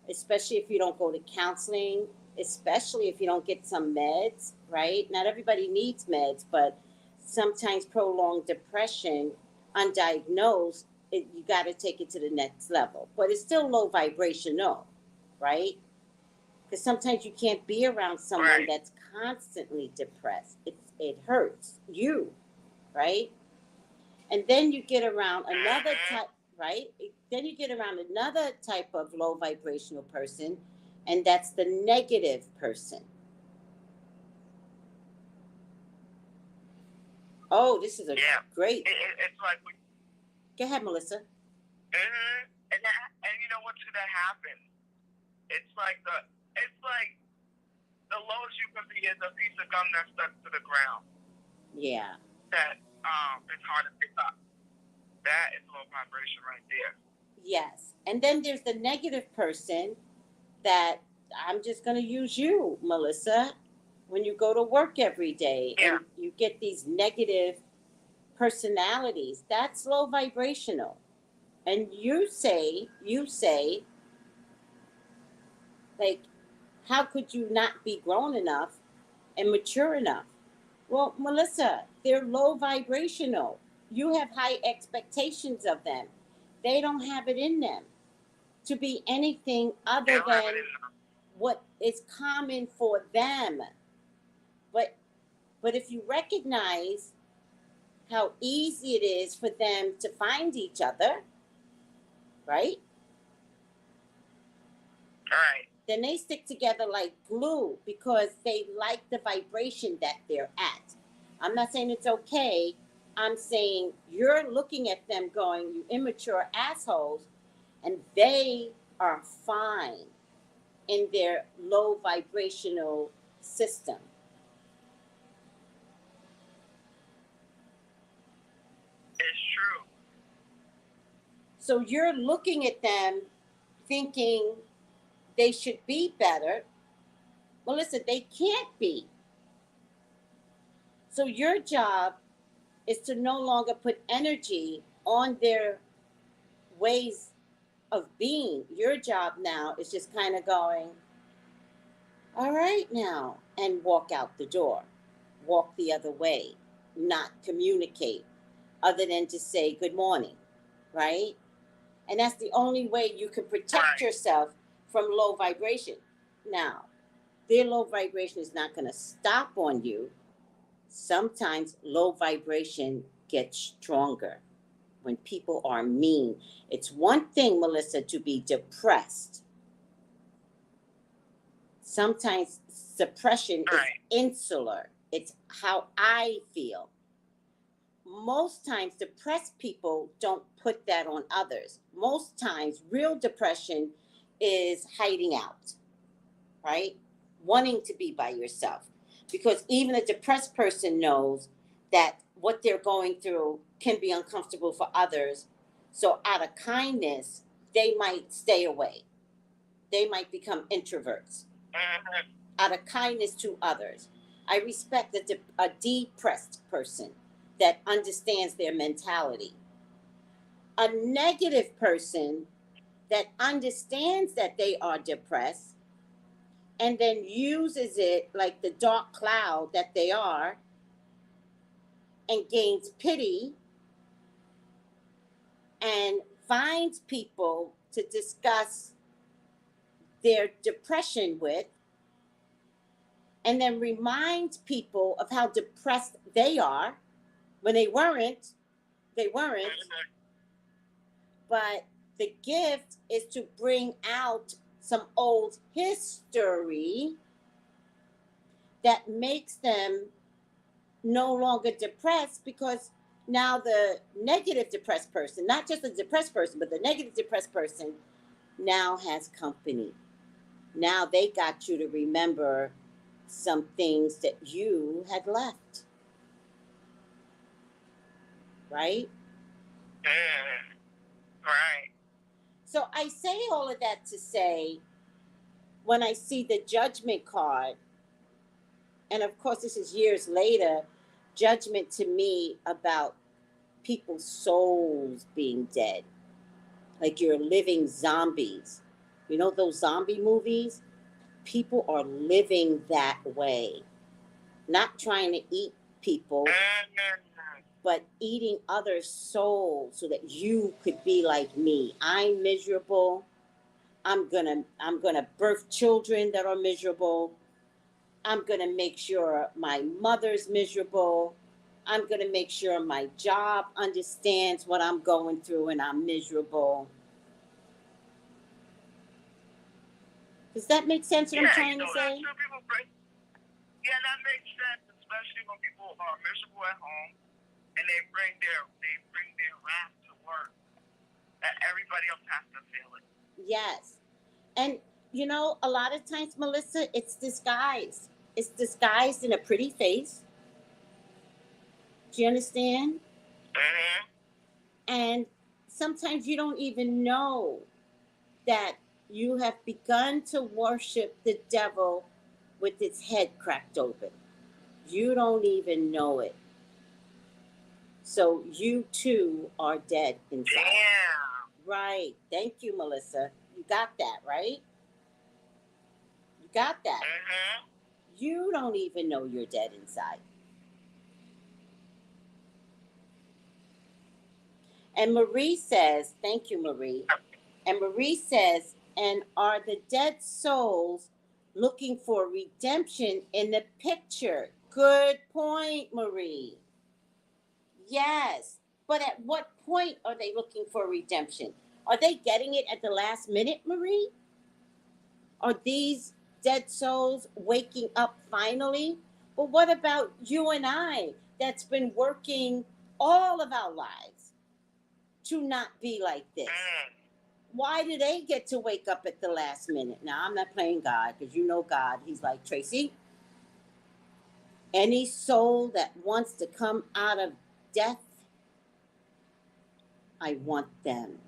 [SPEAKER 2] Especially if you don't go to counseling. Especially if you don't get some meds, right? Not everybody needs meds, but sometimes prolonged depression, undiagnosed, you got to take it to the next level. But it's still low vibrational, right? Because sometimes you can't be around someone that's constantly depressed. It hurts you, right? And then you get around another type, right? Then you get around another type of low vibrational person, and that's the negative person. Oh, this is a great.
[SPEAKER 4] It's like
[SPEAKER 2] Go ahead, Melissa.
[SPEAKER 4] And you know what? That happens. It's like the lowest you can be is a piece of gum that's stuck to the ground.
[SPEAKER 2] Yeah.
[SPEAKER 4] That it's hard to pick up. That is low vibration right there.
[SPEAKER 2] Yes, and then there's the negative person that I'm just going to use you, Melissa. When you go to work every day and you get these negative personalities, that's low vibrational. And you say, like, how could you not be grown enough and mature enough? Well, Melissa, they're low vibrational. You have high expectations of them. They don't have it in them to be anything other than what is common for them. But if you recognize how easy it is for them to find each other, right?
[SPEAKER 4] Right.
[SPEAKER 2] Then they stick together like glue because they like the vibration that they're at. I'm not saying it's okay. I'm saying you're looking at them going, you immature assholes, and they are fine in their low vibrational system.
[SPEAKER 4] It's true.
[SPEAKER 2] So you're looking at them thinking they should be better. Well, listen, they can't be. So your job is to no longer put energy on their ways of being. Your job now is just kind of going, all right now, and walk out the door, walk the other way, not communicate other than to say good morning, right? And that's the only way you can protect yourself from low vibration. Now, their low vibration is not going to stop on you. Sometimes low vibration gets stronger when people are mean. It's one thing, Melissa, to be depressed. Sometimes suppression is insular. It's how I feel. Most times, depressed people don't put that on others. Most times, real depression is hiding out, right? Wanting to be by yourself. Because even a depressed person knows that what they're going through can be uncomfortable for others. So out of kindness, they might stay away. They might become introverts. Out of kindness to others. I respect a depressed person that understands their mentality. A negative person that understands that they are depressed and then uses it like the dark cloud that they are and gains pity and finds people to discuss their depression with and then reminds people of how depressed they are when they weren't. But the gift is to bring out some old history that makes them no longer depressed, because now the negative depressed person, not just the depressed person, but the negative depressed person now has company. Now they got you to remember some things that you had left. Right?
[SPEAKER 4] Right.
[SPEAKER 2] So I say all of that to say, when I see the judgment card, and of course this is years later, judgment to me about people's souls being dead. Like you're living zombies. You know those zombie movies? People are living that way. Not trying to eat people, but eating other souls so that you could be like me. I'm miserable. I'm gonna birth children that are miserable. I'm gonna make sure my mother's miserable. I'm gonna make sure my job understands what I'm going through and I'm miserable. Does that make sense what I'm trying to say?
[SPEAKER 4] Yeah, that makes sense, especially when people are miserable at home and they bring their wrath to work. That everybody else has to feel it.
[SPEAKER 2] Yes. And you know, a lot of times, Melissa, it's disguised. It's disguised in a pretty face. Do you understand?
[SPEAKER 4] Mm-hmm.
[SPEAKER 2] And sometimes you don't even know that you have begun to worship the devil with its head cracked open. You don't even know it. So you too are dead inside.
[SPEAKER 4] Yeah.
[SPEAKER 2] Right. Thank you, Melissa. You got that, right? You got that.
[SPEAKER 4] Mm-hmm.
[SPEAKER 2] You don't even know you're dead inside. And Marie says, thank you, Marie. And Marie says, and are the dead souls looking for redemption in the picture? Good point, Marie. Yes. But at what point are they looking for redemption? Are they getting it at the last minute, Marie? Are these dead souls waking up finally? But what about you and I that's been working all of our lives to not be like this? Why do they get to wake up at the last minute? Now, I'm not playing God because you know God. He's like, Tracy, any soul that wants to come out of death, I want them.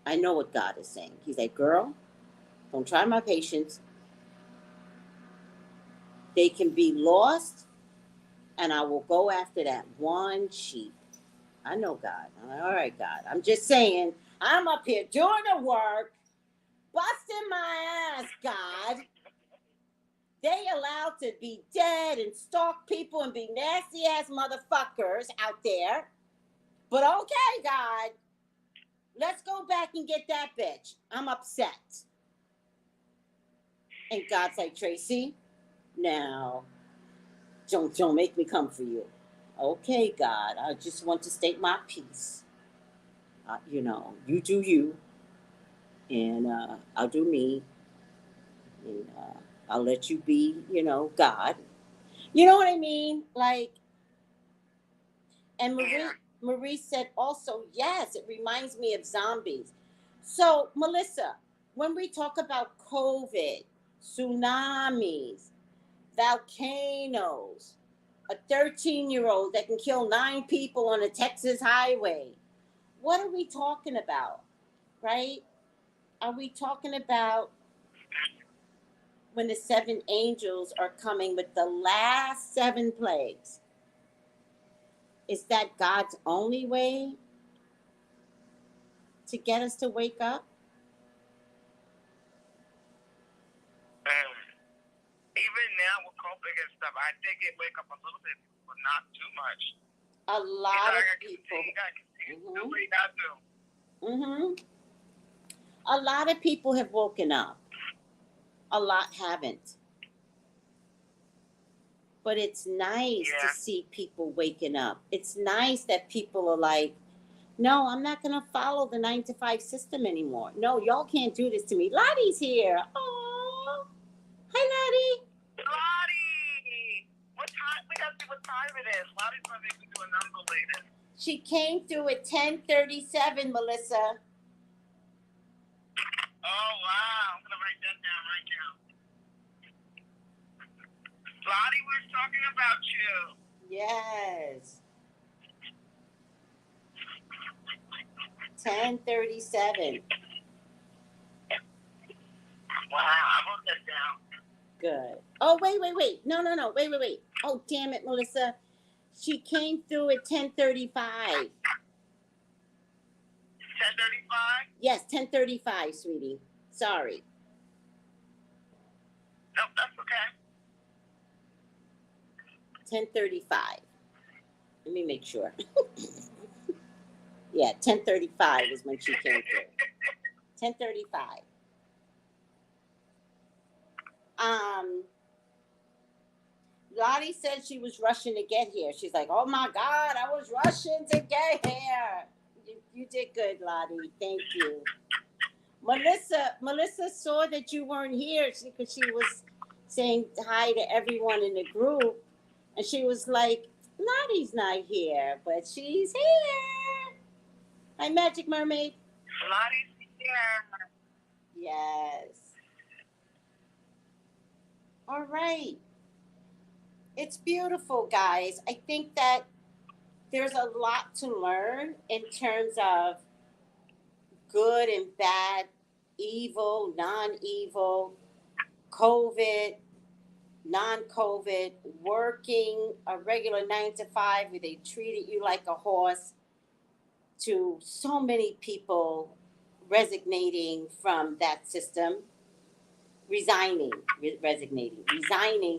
[SPEAKER 2] I know what God is saying. He's like, girl, don't try my patience. They can be lost, and I will go after that one sheep. I know God. I'm like, all right, God. I'm just saying, I'm up here doing the work, busting my ass, God. They allowed to be dead and stalk people and be nasty ass motherfuckers out there. But okay, God, let's go back and get that bitch. I'm upset. And God's like, Tracy, now, don't make me come for you. Okay, God, I just want to state my piece. You do you, and I'll do me, and I'll let you be, God. You know what I mean? Like, and Marie said also, yes, it reminds me of zombies. So, Melissa, when we talk about COVID, tsunamis, volcanoes, a 13-year-old that can kill 9 people on a Texas highway, what are we talking about, right? Are we talking about when the 7 angels are coming with the last 7 plagues? Is that God's only way to get us to wake up?
[SPEAKER 4] Even now with COVID and stuff, I think it wake up a little bit, but not too much.
[SPEAKER 2] A lot of people. A lot of people have woken up. A lot haven't. But it's nice to see people waking up. It's nice that people are like, no, I'm not going to follow the 9-to-5 system anymore. No, y'all can't do this to me. Lottie's here. Aww. Hi, Lottie.
[SPEAKER 4] Lottie! What time? We got to see what time it is. Lottie's going to make me do a number later.
[SPEAKER 2] She came through at 10:37, Melissa.
[SPEAKER 4] Oh, wow. I'm going to write that down right now. Lottie, we're talking about you.
[SPEAKER 2] Yes. 10:37.
[SPEAKER 4] Wow, I wrote that down.
[SPEAKER 2] Good. Oh, wait. No. Wait. Oh, damn it, Melissa. She came through at 10:35.
[SPEAKER 4] 10:35?
[SPEAKER 2] Yes, 10:35, sweetie. Sorry.
[SPEAKER 4] Nope, that's okay.
[SPEAKER 2] 10:35. Let me make sure. Yeah, 10:35 is when she came through. 10:35. Lottie said she was rushing to get here. She's like, oh my God, I was rushing to get here. You did good, Lottie. Thank you. Melissa saw that you weren't here because she was saying hi to everyone in the group. And she was like, Lottie's not here, but she's here. Hi, Magic Mermaid.
[SPEAKER 4] Lottie's here.
[SPEAKER 2] Yes. All right. It's beautiful, guys. I think that there's a lot to learn in terms of good and bad, evil, non-evil, COVID, non-COVID, working a regular 9-to-5 where they treated you like a horse, to so many people resigning from that system, resigning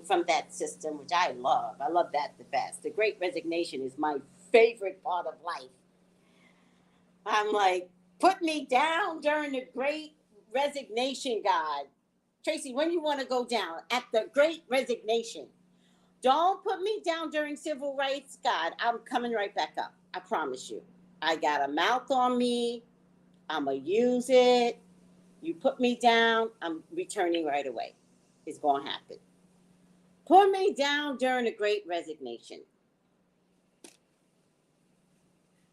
[SPEAKER 2] from that system, which I love. I love that the best. The Great Resignation is my favorite part of life. I'm like, put me down during the Great Resignation, God. Tracy, when you want to go down? At the Great Resignation. Don't put me down during civil rights, God. I'm coming right back up. I promise you. I got a mouth on me. I'm going to use it. You put me down, I'm returning right away. It's going to happen. Put me down during the Great Resignation.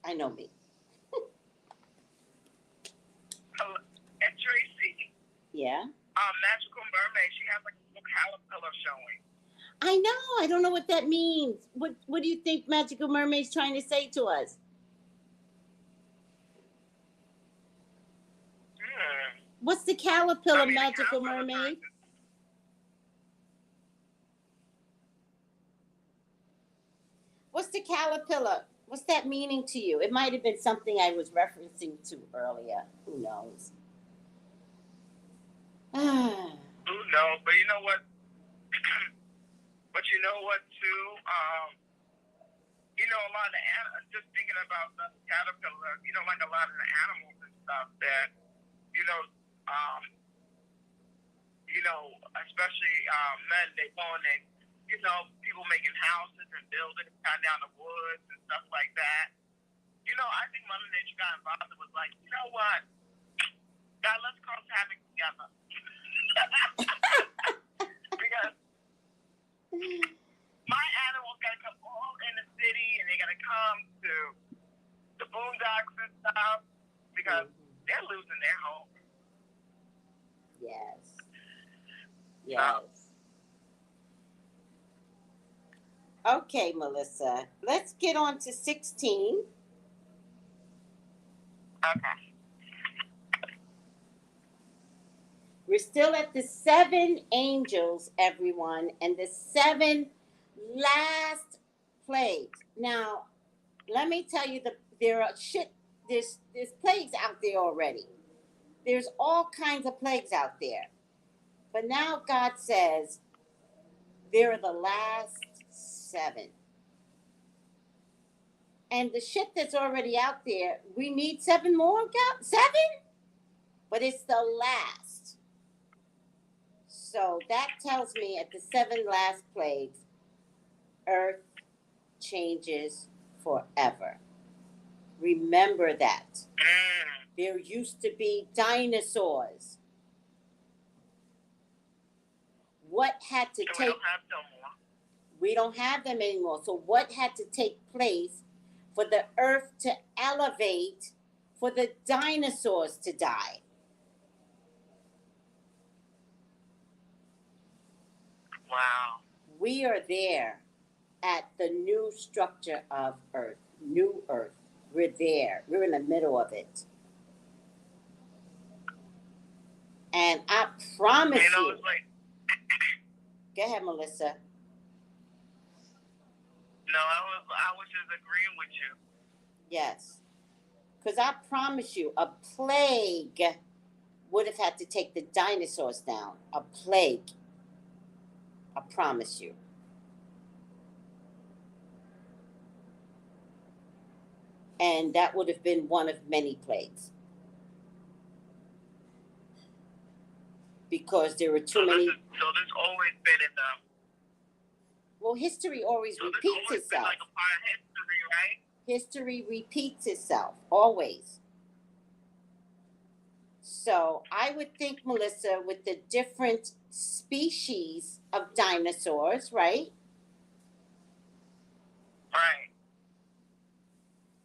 [SPEAKER 2] I know me.
[SPEAKER 4] And Tracy,
[SPEAKER 2] Yeah.
[SPEAKER 4] Magical Mermaid, she has like a little caterpillar showing.
[SPEAKER 2] I know. I don't know what that means. What do you think Magical Mermaid's trying to say to us? What's the caterpillar, Magical Mermaid? What's the caterpillar? What's that meaning to you? It might have been something I was referencing to earlier. Who knows?
[SPEAKER 4] Who knows? But you know what? But you know what, too? You know, a lot of the just thinking about the caterpillar, you know, like a lot of the animals and stuff that, you know, especially men, they go and you know, people making houses and buildings, cutting down the woods and stuff like that. You know, I think Mother Nature got involved and was like, you know what? God, let's cause havoc together. Because my animals got to come all in the city and they got to come to the boondocks and stuff because they're losing their home.
[SPEAKER 2] Yes. Yes. Okay, Melissa. Let's get on to 16.
[SPEAKER 4] Okay.
[SPEAKER 2] We're still at the 7 angels, everyone, and the 7 last plagues. Now, let me tell you, there's plagues out there already. There's all kinds of plagues out there. But now God says, there are the last 7. And the shit that's already out there, we need 7 more? 7? But it's the last. So that tells me at the 7 last plagues, Earth changes forever. Remember that. There used to be dinosaurs. What had to take...
[SPEAKER 4] We don't have no more.
[SPEAKER 2] We don't have them anymore. So what had to take place for the Earth to elevate, for the dinosaurs to die?
[SPEAKER 4] Wow.
[SPEAKER 2] We are there at the new structure of Earth, new Earth. We're there. We're in the middle of it. And I promise you.
[SPEAKER 4] It's like...
[SPEAKER 2] Go ahead, Melissa.
[SPEAKER 4] No, I was just agreeing with you.
[SPEAKER 2] Yes. Because I promise you, a plague would have had to take the dinosaurs down. A plague. I promise you. And that would have been one of many plagues. Because there were too many...
[SPEAKER 4] So there's always been in the...
[SPEAKER 2] Well, history always repeats itself.
[SPEAKER 4] Been like a part of history, right?
[SPEAKER 2] History repeats itself, always. So I would think, Melissa, with the different species of dinosaurs, right?
[SPEAKER 4] Right.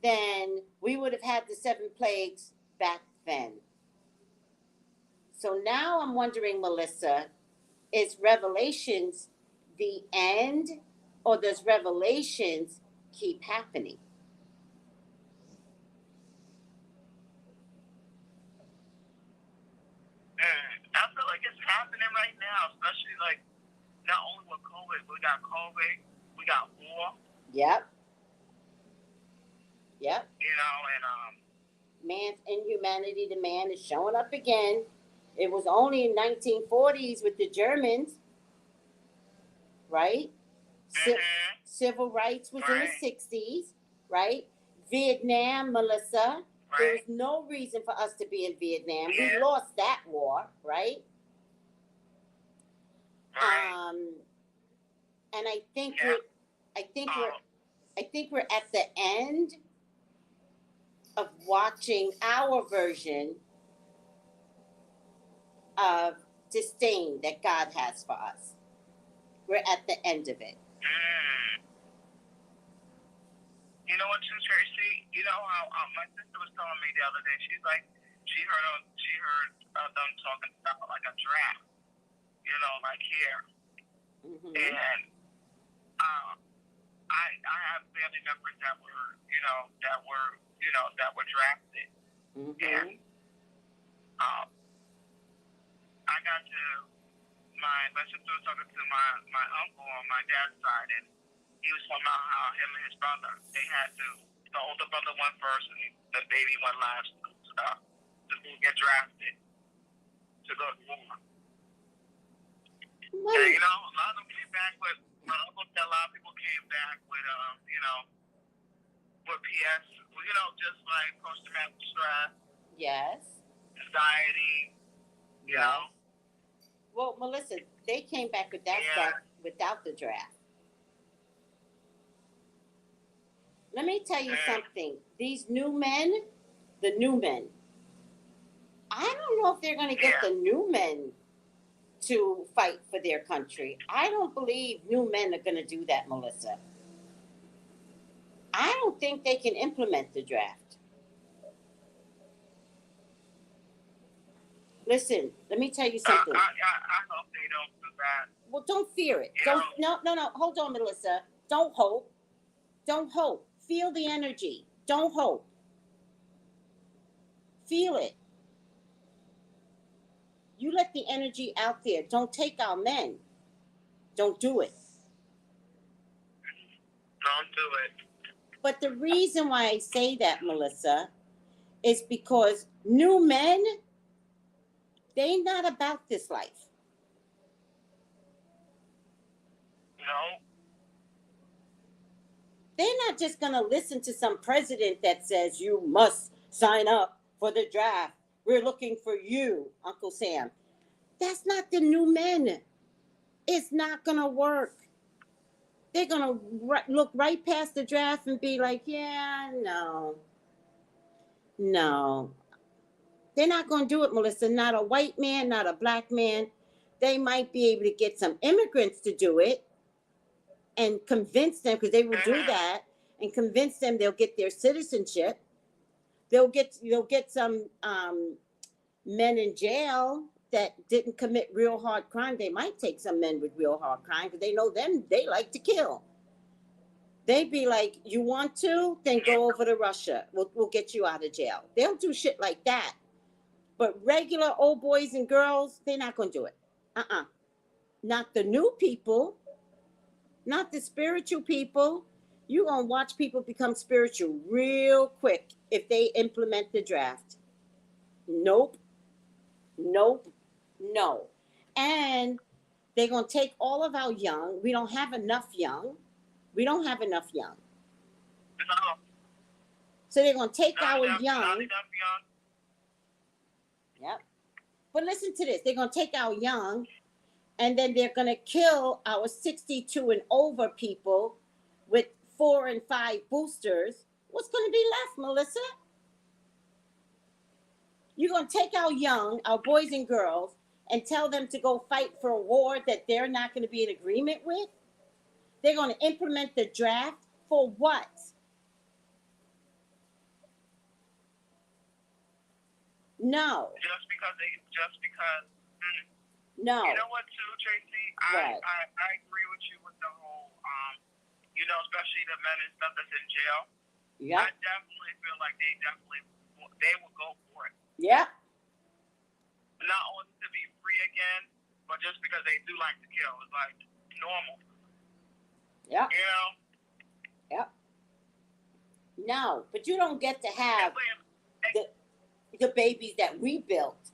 [SPEAKER 2] Then we would have had the 7 plagues back then. So now I'm wondering, Melissa, is Revelations the end, or does Revelations keep happening?
[SPEAKER 4] I feel like it's happening right now, especially like not only with COVID, we got war.
[SPEAKER 2] Yep.
[SPEAKER 4] You know, and
[SPEAKER 2] man's inhumanity to man is showing up again. It was only in 1940s with the Germans, right? Civil rights was in the 60s, right? Vietnam, Melissa, There was no reason for us to be in Vietnam. We lost that war, right? And I think we're at the end of watching our version of disdain that God has for us. We're at the end of it.
[SPEAKER 5] You know what, too, Tracy? You know how my sister was telling me the other day. She's like, she heard them talking about like a draft. You know, like here.
[SPEAKER 2] Mm-hmm.
[SPEAKER 5] And I have family members that were drafted.
[SPEAKER 2] Mm-hmm.
[SPEAKER 5] And I got to my sister was talking to my uncle on my dad's side, and he was talking about how him and his brother, they had to, the older brother went first and the baby went last to get drafted to go to war. And, you know, a lot of them came back with, my uncle said a lot of people came back with, with PS, you know, just like post-traumatic stress.
[SPEAKER 2] Yes.
[SPEAKER 5] Anxiety, you know.
[SPEAKER 2] Well, Melissa, they came back with that stuff without the draft. Let me tell you something. These new men, the new men, I don't know if they're going to get the new men to fight for their country. I don't believe new men are going to do that, Melissa. I don't think they can implement the draft. Listen, let me tell you something.
[SPEAKER 5] I hope they don't do that.
[SPEAKER 2] Well, don't fear it. No. Hold on, Melissa. Don't hope. Don't hope. Feel the energy. Don't hope. Feel it. You let the energy out there. Don't take our men. Don't do it.
[SPEAKER 5] Don't do it.
[SPEAKER 2] But the reason why I say that, Melissa, is because new men, they're not about this life.
[SPEAKER 5] No.
[SPEAKER 2] They're not just going to listen to some president that says, you must sign up for the draft. We're looking for you, Uncle Sam. That's not the new men. It's not going to work. They're going to look right past the draft and be like, yeah, no. They're not going to do it, Melissa. Not a white man, not a black man. They might be able to get some immigrants to do it and convince them, because they will do that, and convince them they'll get their citizenship. They'll get some men in jail that didn't commit real hard crime. They might take some men with real hard crime because they know them. They like to kill. They'd be like, you want to? Then go over to Russia. We'll get you out of jail. They'll do shit like that. But regular old boys and girls, they're not going to do it. Not the new people. Not the spiritual people. You're going to watch people become spiritual real quick if they implement the draft. Nope. No. And they're going to take all of our young. We don't have enough young. No. So they're going to take our young. Yep. But listen to this. They're going to take our young, and then they're going to kill our 62 and over people with 4 and 5 boosters. What's going to be left, Melissa? You're going to take our young, our boys and girls, and tell them to go fight for a war that they're not going to be in agreement with? They're going to implement the draft for what? No.
[SPEAKER 5] Just because.
[SPEAKER 2] No.
[SPEAKER 5] You know what, too, Tracy? I agree with you with the whole, especially the men and stuff that's in jail.
[SPEAKER 2] Yeah.
[SPEAKER 5] I definitely feel like they will go for it.
[SPEAKER 2] Yeah.
[SPEAKER 5] Not only to be free again, but just because they do like to kill. It's like normal.
[SPEAKER 2] Yeah.
[SPEAKER 5] You know?
[SPEAKER 2] Yep. No, but you don't get to have the babies that we built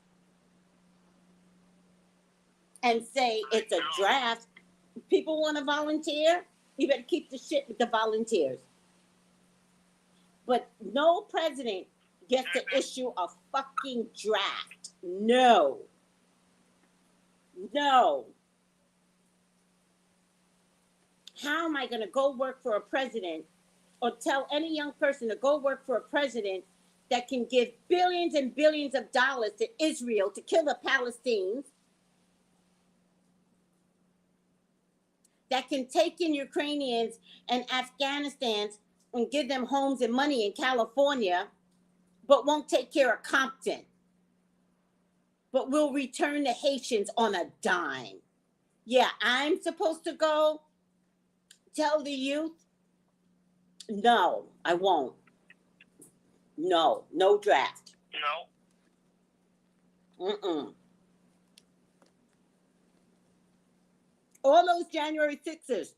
[SPEAKER 2] and say it's a draft. People want to volunteer. You better keep the shit with the volunteers. But no president gets to issue a fucking draft. No. No. How am I going to go work for a president or tell any young person to go work for a president that can give billions and billions of dollars to Israel to kill the Palestinians, that can take in Ukrainians and Afghanistans and give them homes and money in California, but won't take care of Compton, but will return the Haitians on a dime? Yeah, I'm supposed to go tell the youth? No, I won't. No, no draft.
[SPEAKER 5] No.
[SPEAKER 2] All those January 6ers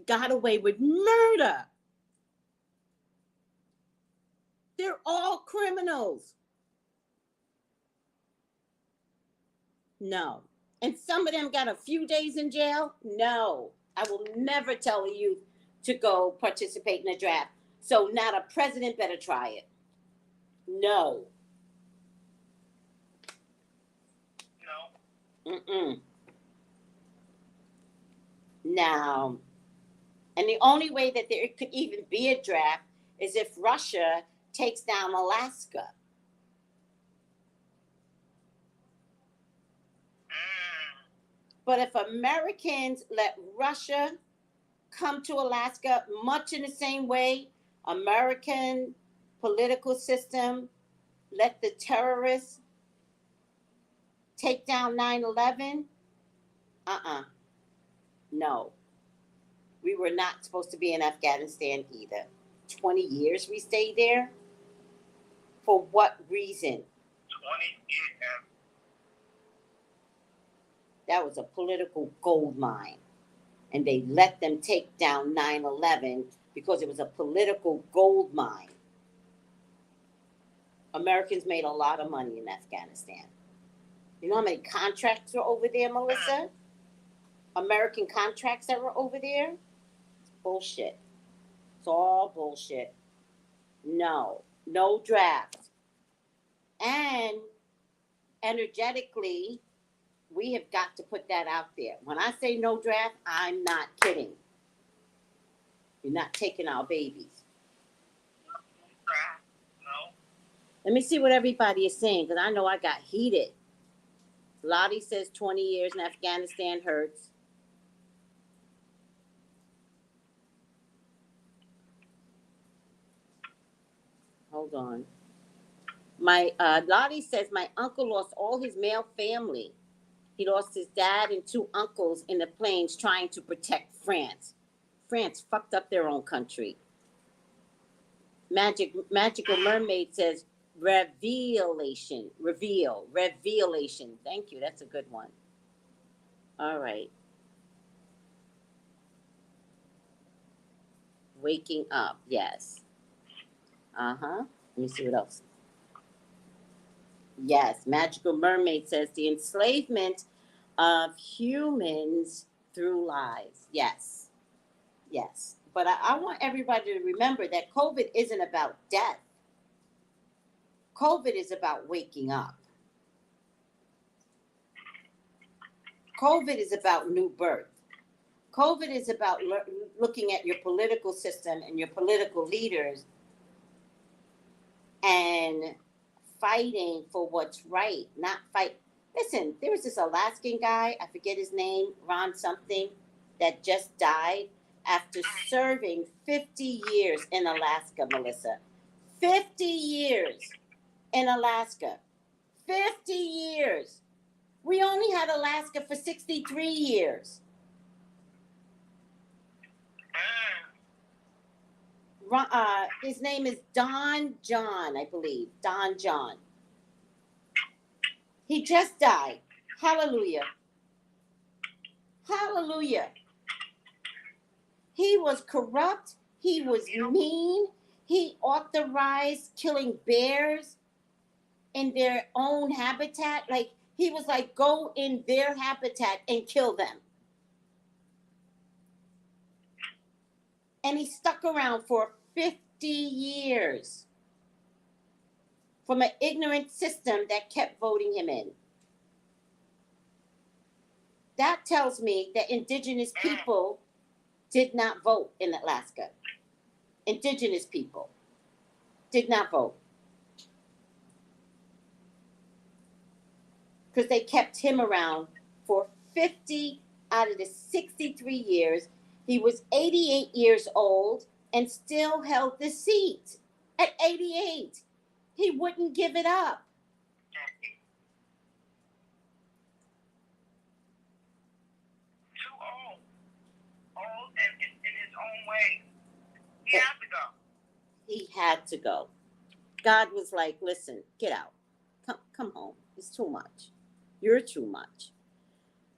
[SPEAKER 2] got away with murder. They're all criminals. No. And some of them got a few days in jail? No. I will never tell a youth to go participate in a draft. So not a president better try it. No.
[SPEAKER 5] No.
[SPEAKER 2] Now, and the only way that there could even be a draft is if Russia takes down Alaska. But if Americans let Russia come to Alaska, much in the same way American political system let the terrorists take down 9/11, no. We were not supposed to be in Afghanistan either. 20 years we stayed there? For what reason?
[SPEAKER 5] 20 years.
[SPEAKER 2] That was a political gold mine. And they let them take down 9/11 because it was a political gold mine. Americans made a lot of money in Afghanistan. You know how many contracts were over there, Melissa? American contracts that were over there? It's bullshit. It's all bullshit. No draft. And energetically, we have got to put that out there. When I say no draft, I'm not kidding. You're not taking our babies.
[SPEAKER 5] No.
[SPEAKER 2] Let me see what everybody is saying, because I know I got heated. Lottie says 20 years in Afghanistan hurts. Hold on. Lottie says my uncle lost all his male family. He lost his dad and 2 uncles in the planes trying to protect France. France fucked up their own country. Magical Mermaid says revelation. Thank you. That's a good one. All right. Waking up. Yes. Let me see what else. Yes, Magical Mermaid says the enslavement of humans through lies. Yes. But I want everybody to remember that COVID isn't about death. COVID is about waking up. COVID is about new birth. COVID is about looking at your political system and your political leaders and fighting for what's right, not fight. Listen, there was this Alaskan guy, I forget his name, Ron something, that just died after serving 50 years in Alaska, Melissa. 50 years in Alaska. 50 years. We only had Alaska for 63 years. His name is Don John, I believe. Don John. He just died. Hallelujah. He was corrupt. He was mean. He authorized killing bears in their own habitat. Like, he was like, go in their habitat and kill them. And he stuck around for 50 years. from an ignorant system that kept voting him in. That tells me that indigenous people did not vote in Alaska. Indigenous people did not vote. Because they kept him around for 50 out of the 63 years. He was 88 years old and still held the seat at 88. He wouldn't give it up.
[SPEAKER 5] Too old. Old and in his own way. He had to go.
[SPEAKER 2] He had to go. God was like, listen, get out. Come home. It's too much. You're too much.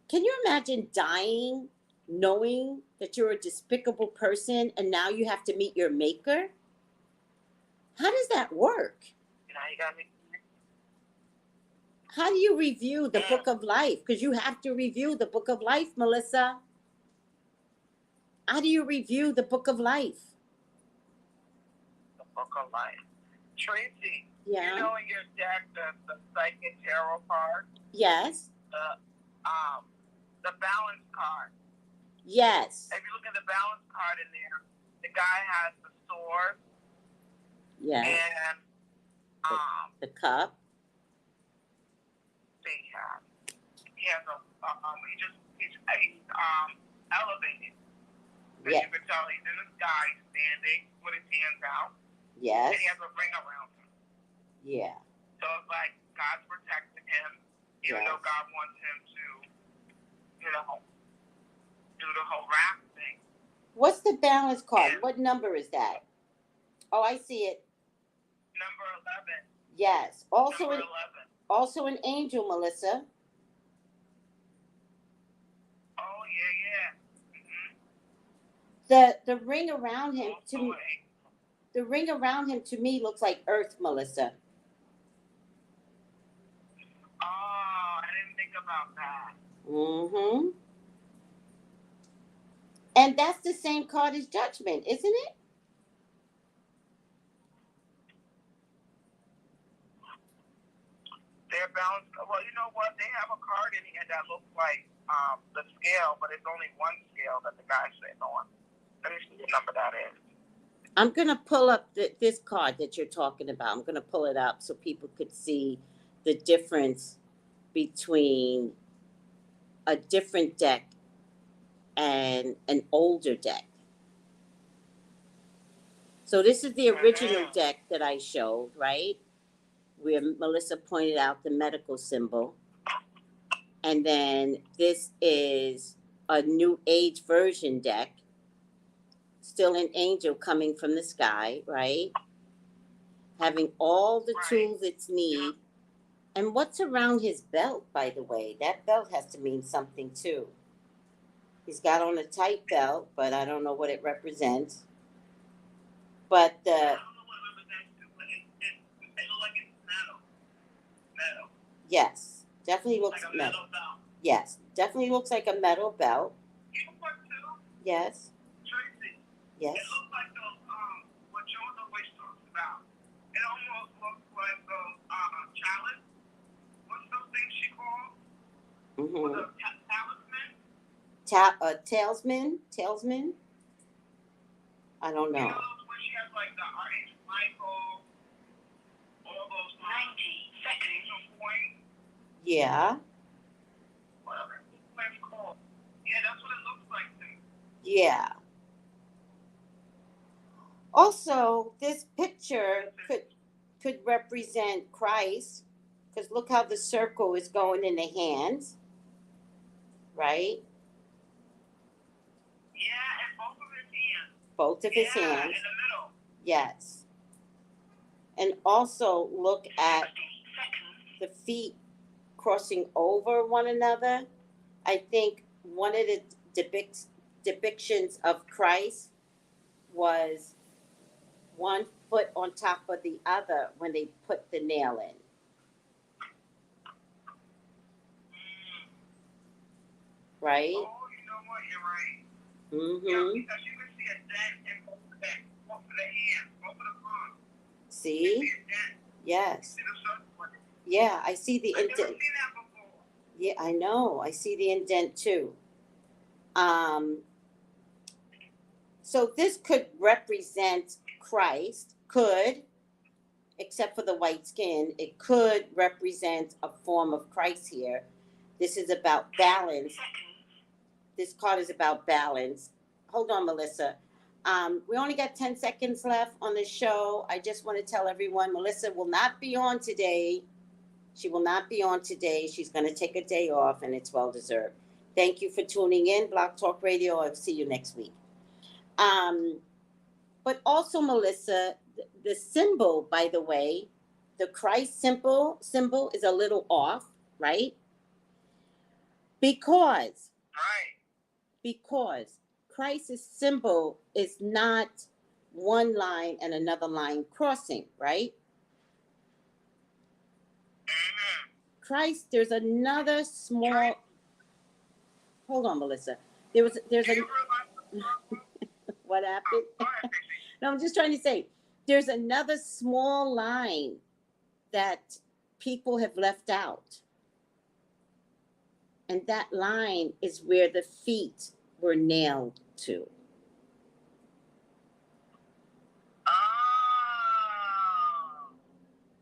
[SPEAKER 2] Can you imagine dying knowing that you're a despicable person and now you have to meet your maker? How does that work?
[SPEAKER 5] You know, you got me.
[SPEAKER 2] How do you review the book of life? Because you have to review the book of life, Melissa. How do you review the book of life?
[SPEAKER 5] The book of life. Tracy,
[SPEAKER 2] Yeah.
[SPEAKER 5] you know in your deck the psychic tarot card?
[SPEAKER 2] Yes.
[SPEAKER 5] The balance card.
[SPEAKER 2] Yes.
[SPEAKER 5] If you look at the balance card in there, the guy has the sword.
[SPEAKER 2] Yes.
[SPEAKER 5] And
[SPEAKER 2] The cup.
[SPEAKER 5] he has he's elevated. As
[SPEAKER 2] Yeah.
[SPEAKER 5] you can tell, he's in the sky, standing with his hands out.
[SPEAKER 2] Yes.
[SPEAKER 5] And he has a ring around him.
[SPEAKER 2] Yeah.
[SPEAKER 5] So it's like God's protecting him, even though God wants him to, you know, do the whole rap thing.
[SPEAKER 2] What's the balance card? What number is that? Oh, I see it.
[SPEAKER 5] Number 11.
[SPEAKER 2] Yes. Also
[SPEAKER 5] Number
[SPEAKER 2] an
[SPEAKER 5] 11.
[SPEAKER 2] also an angel, Melissa.
[SPEAKER 5] Oh, yeah. Mm-hmm.
[SPEAKER 2] The ring around him
[SPEAKER 5] Also
[SPEAKER 2] to the ring around him to me looks like Earth, Melissa.
[SPEAKER 5] Oh, I didn't think about that.
[SPEAKER 2] Mm-hmm. And that's the same card as Judgment, isn't it?
[SPEAKER 5] They're balanced. Well, you know what? They have a card in here that looks like the scale, but it's only one scale that the guy's sitting on. Let me see what number that is.
[SPEAKER 2] I'm going to pull up this card that you're talking about. I'm going to pull it up so people could see the difference between a different deck and an older deck. So this is the original deck that I showed, right? Where Melissa pointed out the medical symbol. And then this is a new age version deck. Still an angel coming from the sky, right? Having all the tools it's need. And what's around his belt, by the way? That belt has to mean something too. He's got on a tight belt, but I don't know what it represents. But
[SPEAKER 5] I don't know what it represents, but it looks like it's metal. Metal.
[SPEAKER 2] Yes, definitely looks
[SPEAKER 5] like a metal belt.
[SPEAKER 2] Yes, definitely looks like a metal belt.
[SPEAKER 5] You know what, too?
[SPEAKER 2] Yes.
[SPEAKER 5] Tracy.
[SPEAKER 2] Yes.
[SPEAKER 5] It looks like those, what Jones always talks about. It almost looks like those, chalice. What's those things she calls?
[SPEAKER 2] Mm-hmm.
[SPEAKER 5] The talisman?
[SPEAKER 2] Talesman? I don't know.
[SPEAKER 5] You know when she has like the Archangel Michael, all those 90 seconds point?
[SPEAKER 2] Yeah.
[SPEAKER 5] Whatever it's called. Yeah, that's what it looks like to me.
[SPEAKER 2] Yeah. Also, this picture could represent Christ, because look how the circle is going in the hands, right?
[SPEAKER 5] Yeah, and both of his hands.
[SPEAKER 2] Both of his
[SPEAKER 5] Yeah,
[SPEAKER 2] hands.
[SPEAKER 5] in the middle.
[SPEAKER 2] Yes. And also look at the feet crossing over one another. I think one of the depictions of Christ was one foot on top of the other when they put the nail in. Right?
[SPEAKER 5] Oh, you know what? You're right.
[SPEAKER 2] Mm-hmm.
[SPEAKER 5] Yeah, because you can see a dent in both of the hands, both of the palms.
[SPEAKER 2] See? Yes.
[SPEAKER 5] It was so funny.
[SPEAKER 2] Yeah, I see the
[SPEAKER 5] I never
[SPEAKER 2] indent.
[SPEAKER 5] seen that before.
[SPEAKER 2] Yeah, I know. I see the indent too. So this could represent Christ, could, except for the white skin, it could represent a form of Christ here. This is about balance. This card is about balance. Hold on, Melissa. We only got 10 seconds left on the show. I just want to tell everyone, Melissa will not be on today. She will not be on today. She's going to take a day off, and it's well deserved. Thank you for tuning in, Blog Talk Radio. I'll see you next week. But also, Melissa, the symbol, by the way, the Christ symbol is a little off, right? Because Christ's symbol is not one line and another line crossing, right? Christ, there's another small. Hold on, Melissa. There's a. What happened? No, I'm just trying to say, there's another small line that people have left out. And that line is where the feet were nailed to.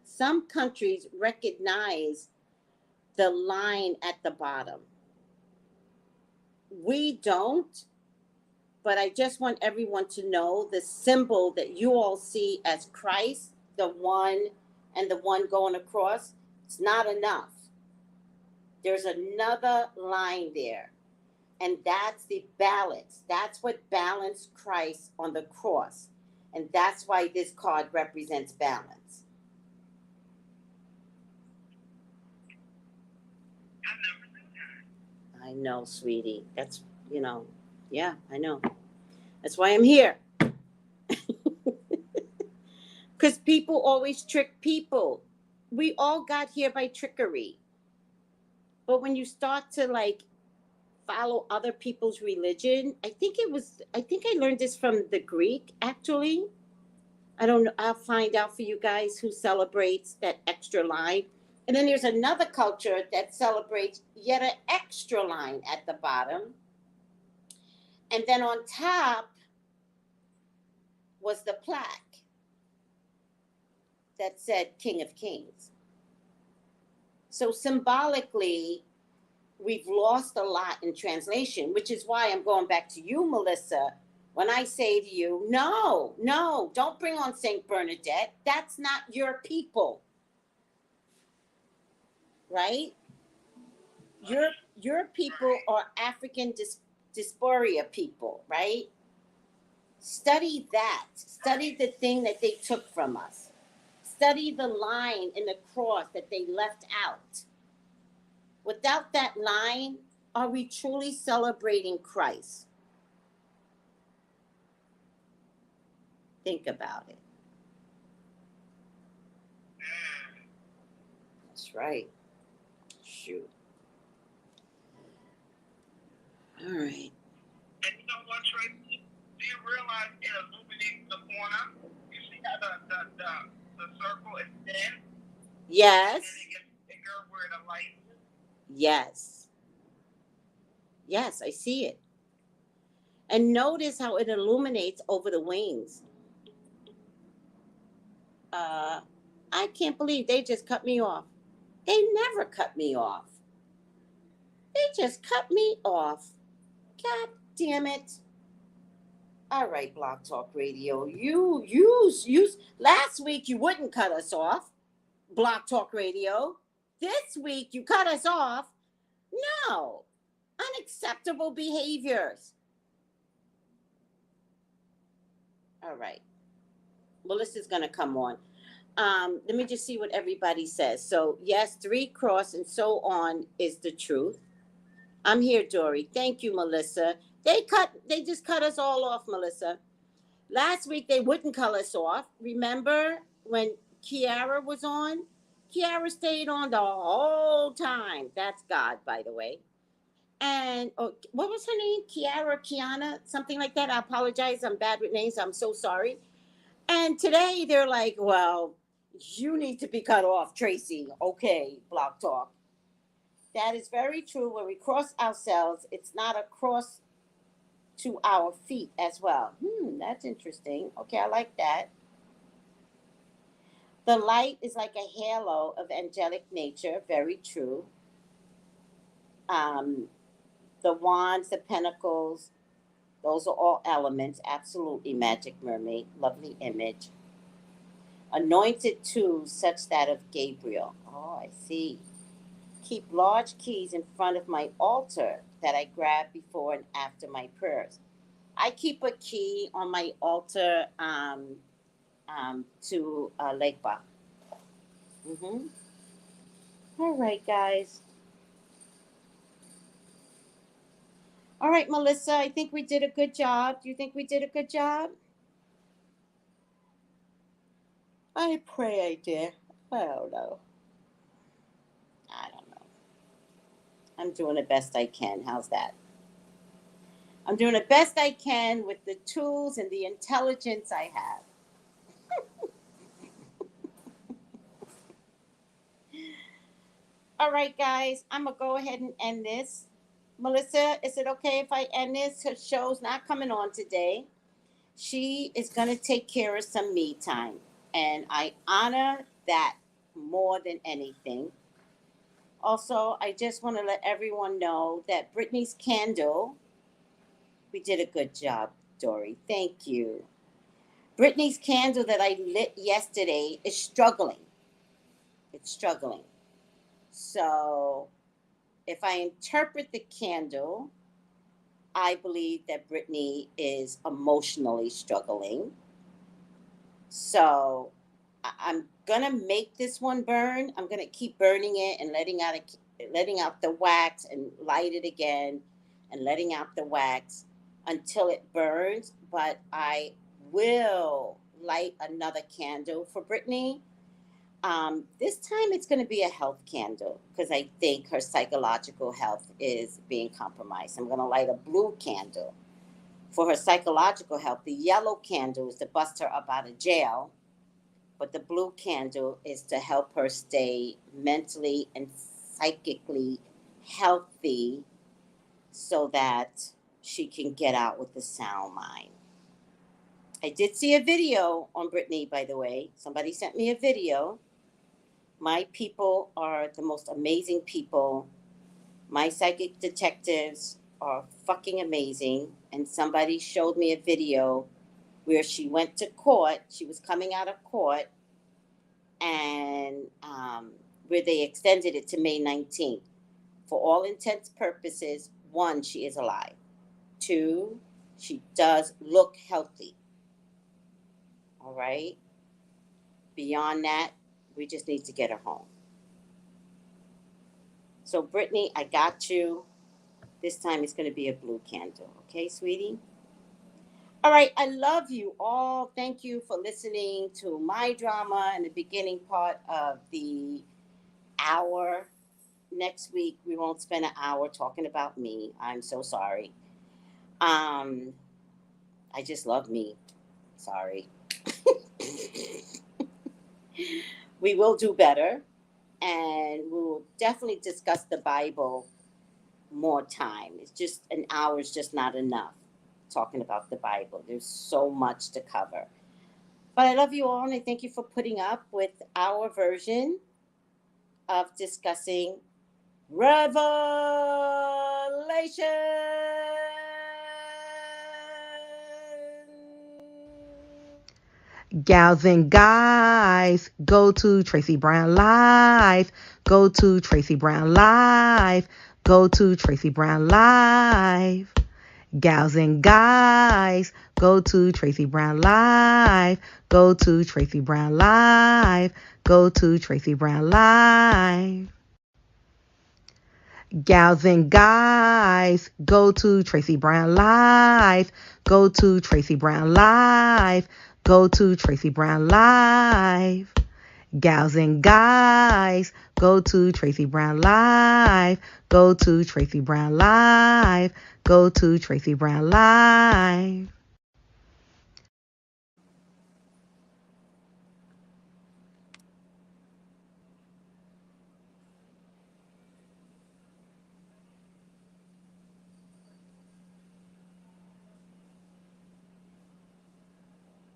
[SPEAKER 2] Some countries recognize the line at the bottom. We don't, but I just want everyone to know the symbol that you all see as Christ, the one and the one going across, it's not enough. There's another line there, and that's the balance. That's what balanced Christ on the cross, and that's why this card represents balance. I know, sweetie. That's, yeah, I know. That's why I'm here. Because people always trick people. We all got here by trickery. But when you start to follow other people's religion, I think I learned this from the Greek, actually. I don't know. I'll find out for you guys who celebrates that extra line. And then there's another culture that celebrates yet an extra line at the bottom. And then on top was the plaque that said King of Kings. So symbolically, we've lost a lot in translation, which is why I'm going back to you, Melissa. When I say to you, no, don't bring on Saint Bernadette. That's not your people. Right? Your people are African diaspora people, right? Study that. Study the thing that they took from us. Study the line in the cross that they left out. Without that line, are we truly celebrating Christ? Think about it. That's right. Shoot. All right.
[SPEAKER 5] And you know what, Tracy? Do you realize it illuminates the corner? You see how the circle is thin?
[SPEAKER 2] Yes.
[SPEAKER 5] And then it gets bigger where the light is?
[SPEAKER 2] Yes. Yes, I see it. And notice how it illuminates over the wings. I can't believe they just cut me off. They never cut me off. They just cut me off. God damn it. All right, Blog Talk Radio. You last week you wouldn't cut us off. Blog Talk Radio. This week you cut us off. No. Unacceptable behaviors. All right. Melissa's going to come on. Let me just see what everybody says. So, yes, 3 cross and so on is the truth. I'm here, Dory. Thank you, Melissa. They just cut us all off, Melissa. Last week, they wouldn't cut us off. Remember when Kiara was on? Kiara stayed on the whole time. That's God, by the way. And what was her name? Kiana, something like that. I apologize. I'm bad with names. I'm so sorry. And today they're like, well, You need to be cut off, Tracy. Okay, Block Talk. That is very true. When we cross ourselves, it's not a cross to our feet as well. That's interesting. Okay, I like that. The light is like a halo of angelic nature. Very true. The wands, the pentacles, those are all elements. Absolutely, Magic Mermaid. Lovely image. Anointed tools, such that of Gabriel. Oh, I see. Keep large keys in front of my altar that I grab before and after my prayers. I keep a key on my altar to ELEGBA. All right, guys. All right, Melissa, I think we did a good job. Do you think we did a good job? I pray I did. I don't know. I'm doing the best I can. How's that? I'm doing the best I can with the tools and the intelligence I have. All right, guys, I'm going to go ahead and end this. Melissa, is it okay if I end this? Her show's not coming on today. She is going to take care of some me time. And I honor that more than anything. Also, I just want to let everyone know that Brittany's candle, we did a good job, Dory. Thank you. Brittany's candle that I lit yesterday is struggling. It's struggling. So if I interpret the candle, I believe that Brittany is emotionally struggling. So I'm going to make this one burn. I'm going to keep burning it and letting out the wax and light it again and letting out the wax until it burns. But I will light another candle for Brittany. This time it's going to be a health candle because I think her psychological health is being compromised. I'm going to light a blue candle for her psychological health. The yellow candle is to bust her up out of jail, but the blue candle is to help her stay mentally and psychically healthy so that she can get out with a sound mind. I did see a video on Brittany, by the way. Somebody sent me a video. My people are the most amazing people. My psychic detectives are fucking amazing. And somebody showed me a video where she went to court. She was coming out of court, and where they extended it to May 19th. For all intents purposes, 1, she is alive. 2, she does look healthy. All right? Beyond that, we just need to get her home. So, Brittany, I got you. This time it's going to be a blue candle. Okay, sweetie? All right, I love you all. Thank you for listening to my drama in the beginning part of the hour. Next week, we won't spend an hour talking about me. I'm so sorry. I just love me. Sorry. We will do better, and we'll definitely discuss the Bible more time. It's just an hour is just not enough talking about the Bible. There's so much to cover. But I love you all, and I thank you for putting up with our version of discussing Revelation.
[SPEAKER 1] Gals and guys, go to Tracey Brown Live. Go to Tracey Brown Live. Go to Tracey Brown Live. Gals and guys, go to Tracey Brown Live. Go to Tracey Brown Live. Go to Tracey Brown Live. Gals and guys, go to Tracey Brown Live. Go to Tracey Brown Live. Go to Tracey Brown Live. Gals and guys, go to Tracey Brown Live. Go to Tracey Brown Live. Go to Tracey Brown Live.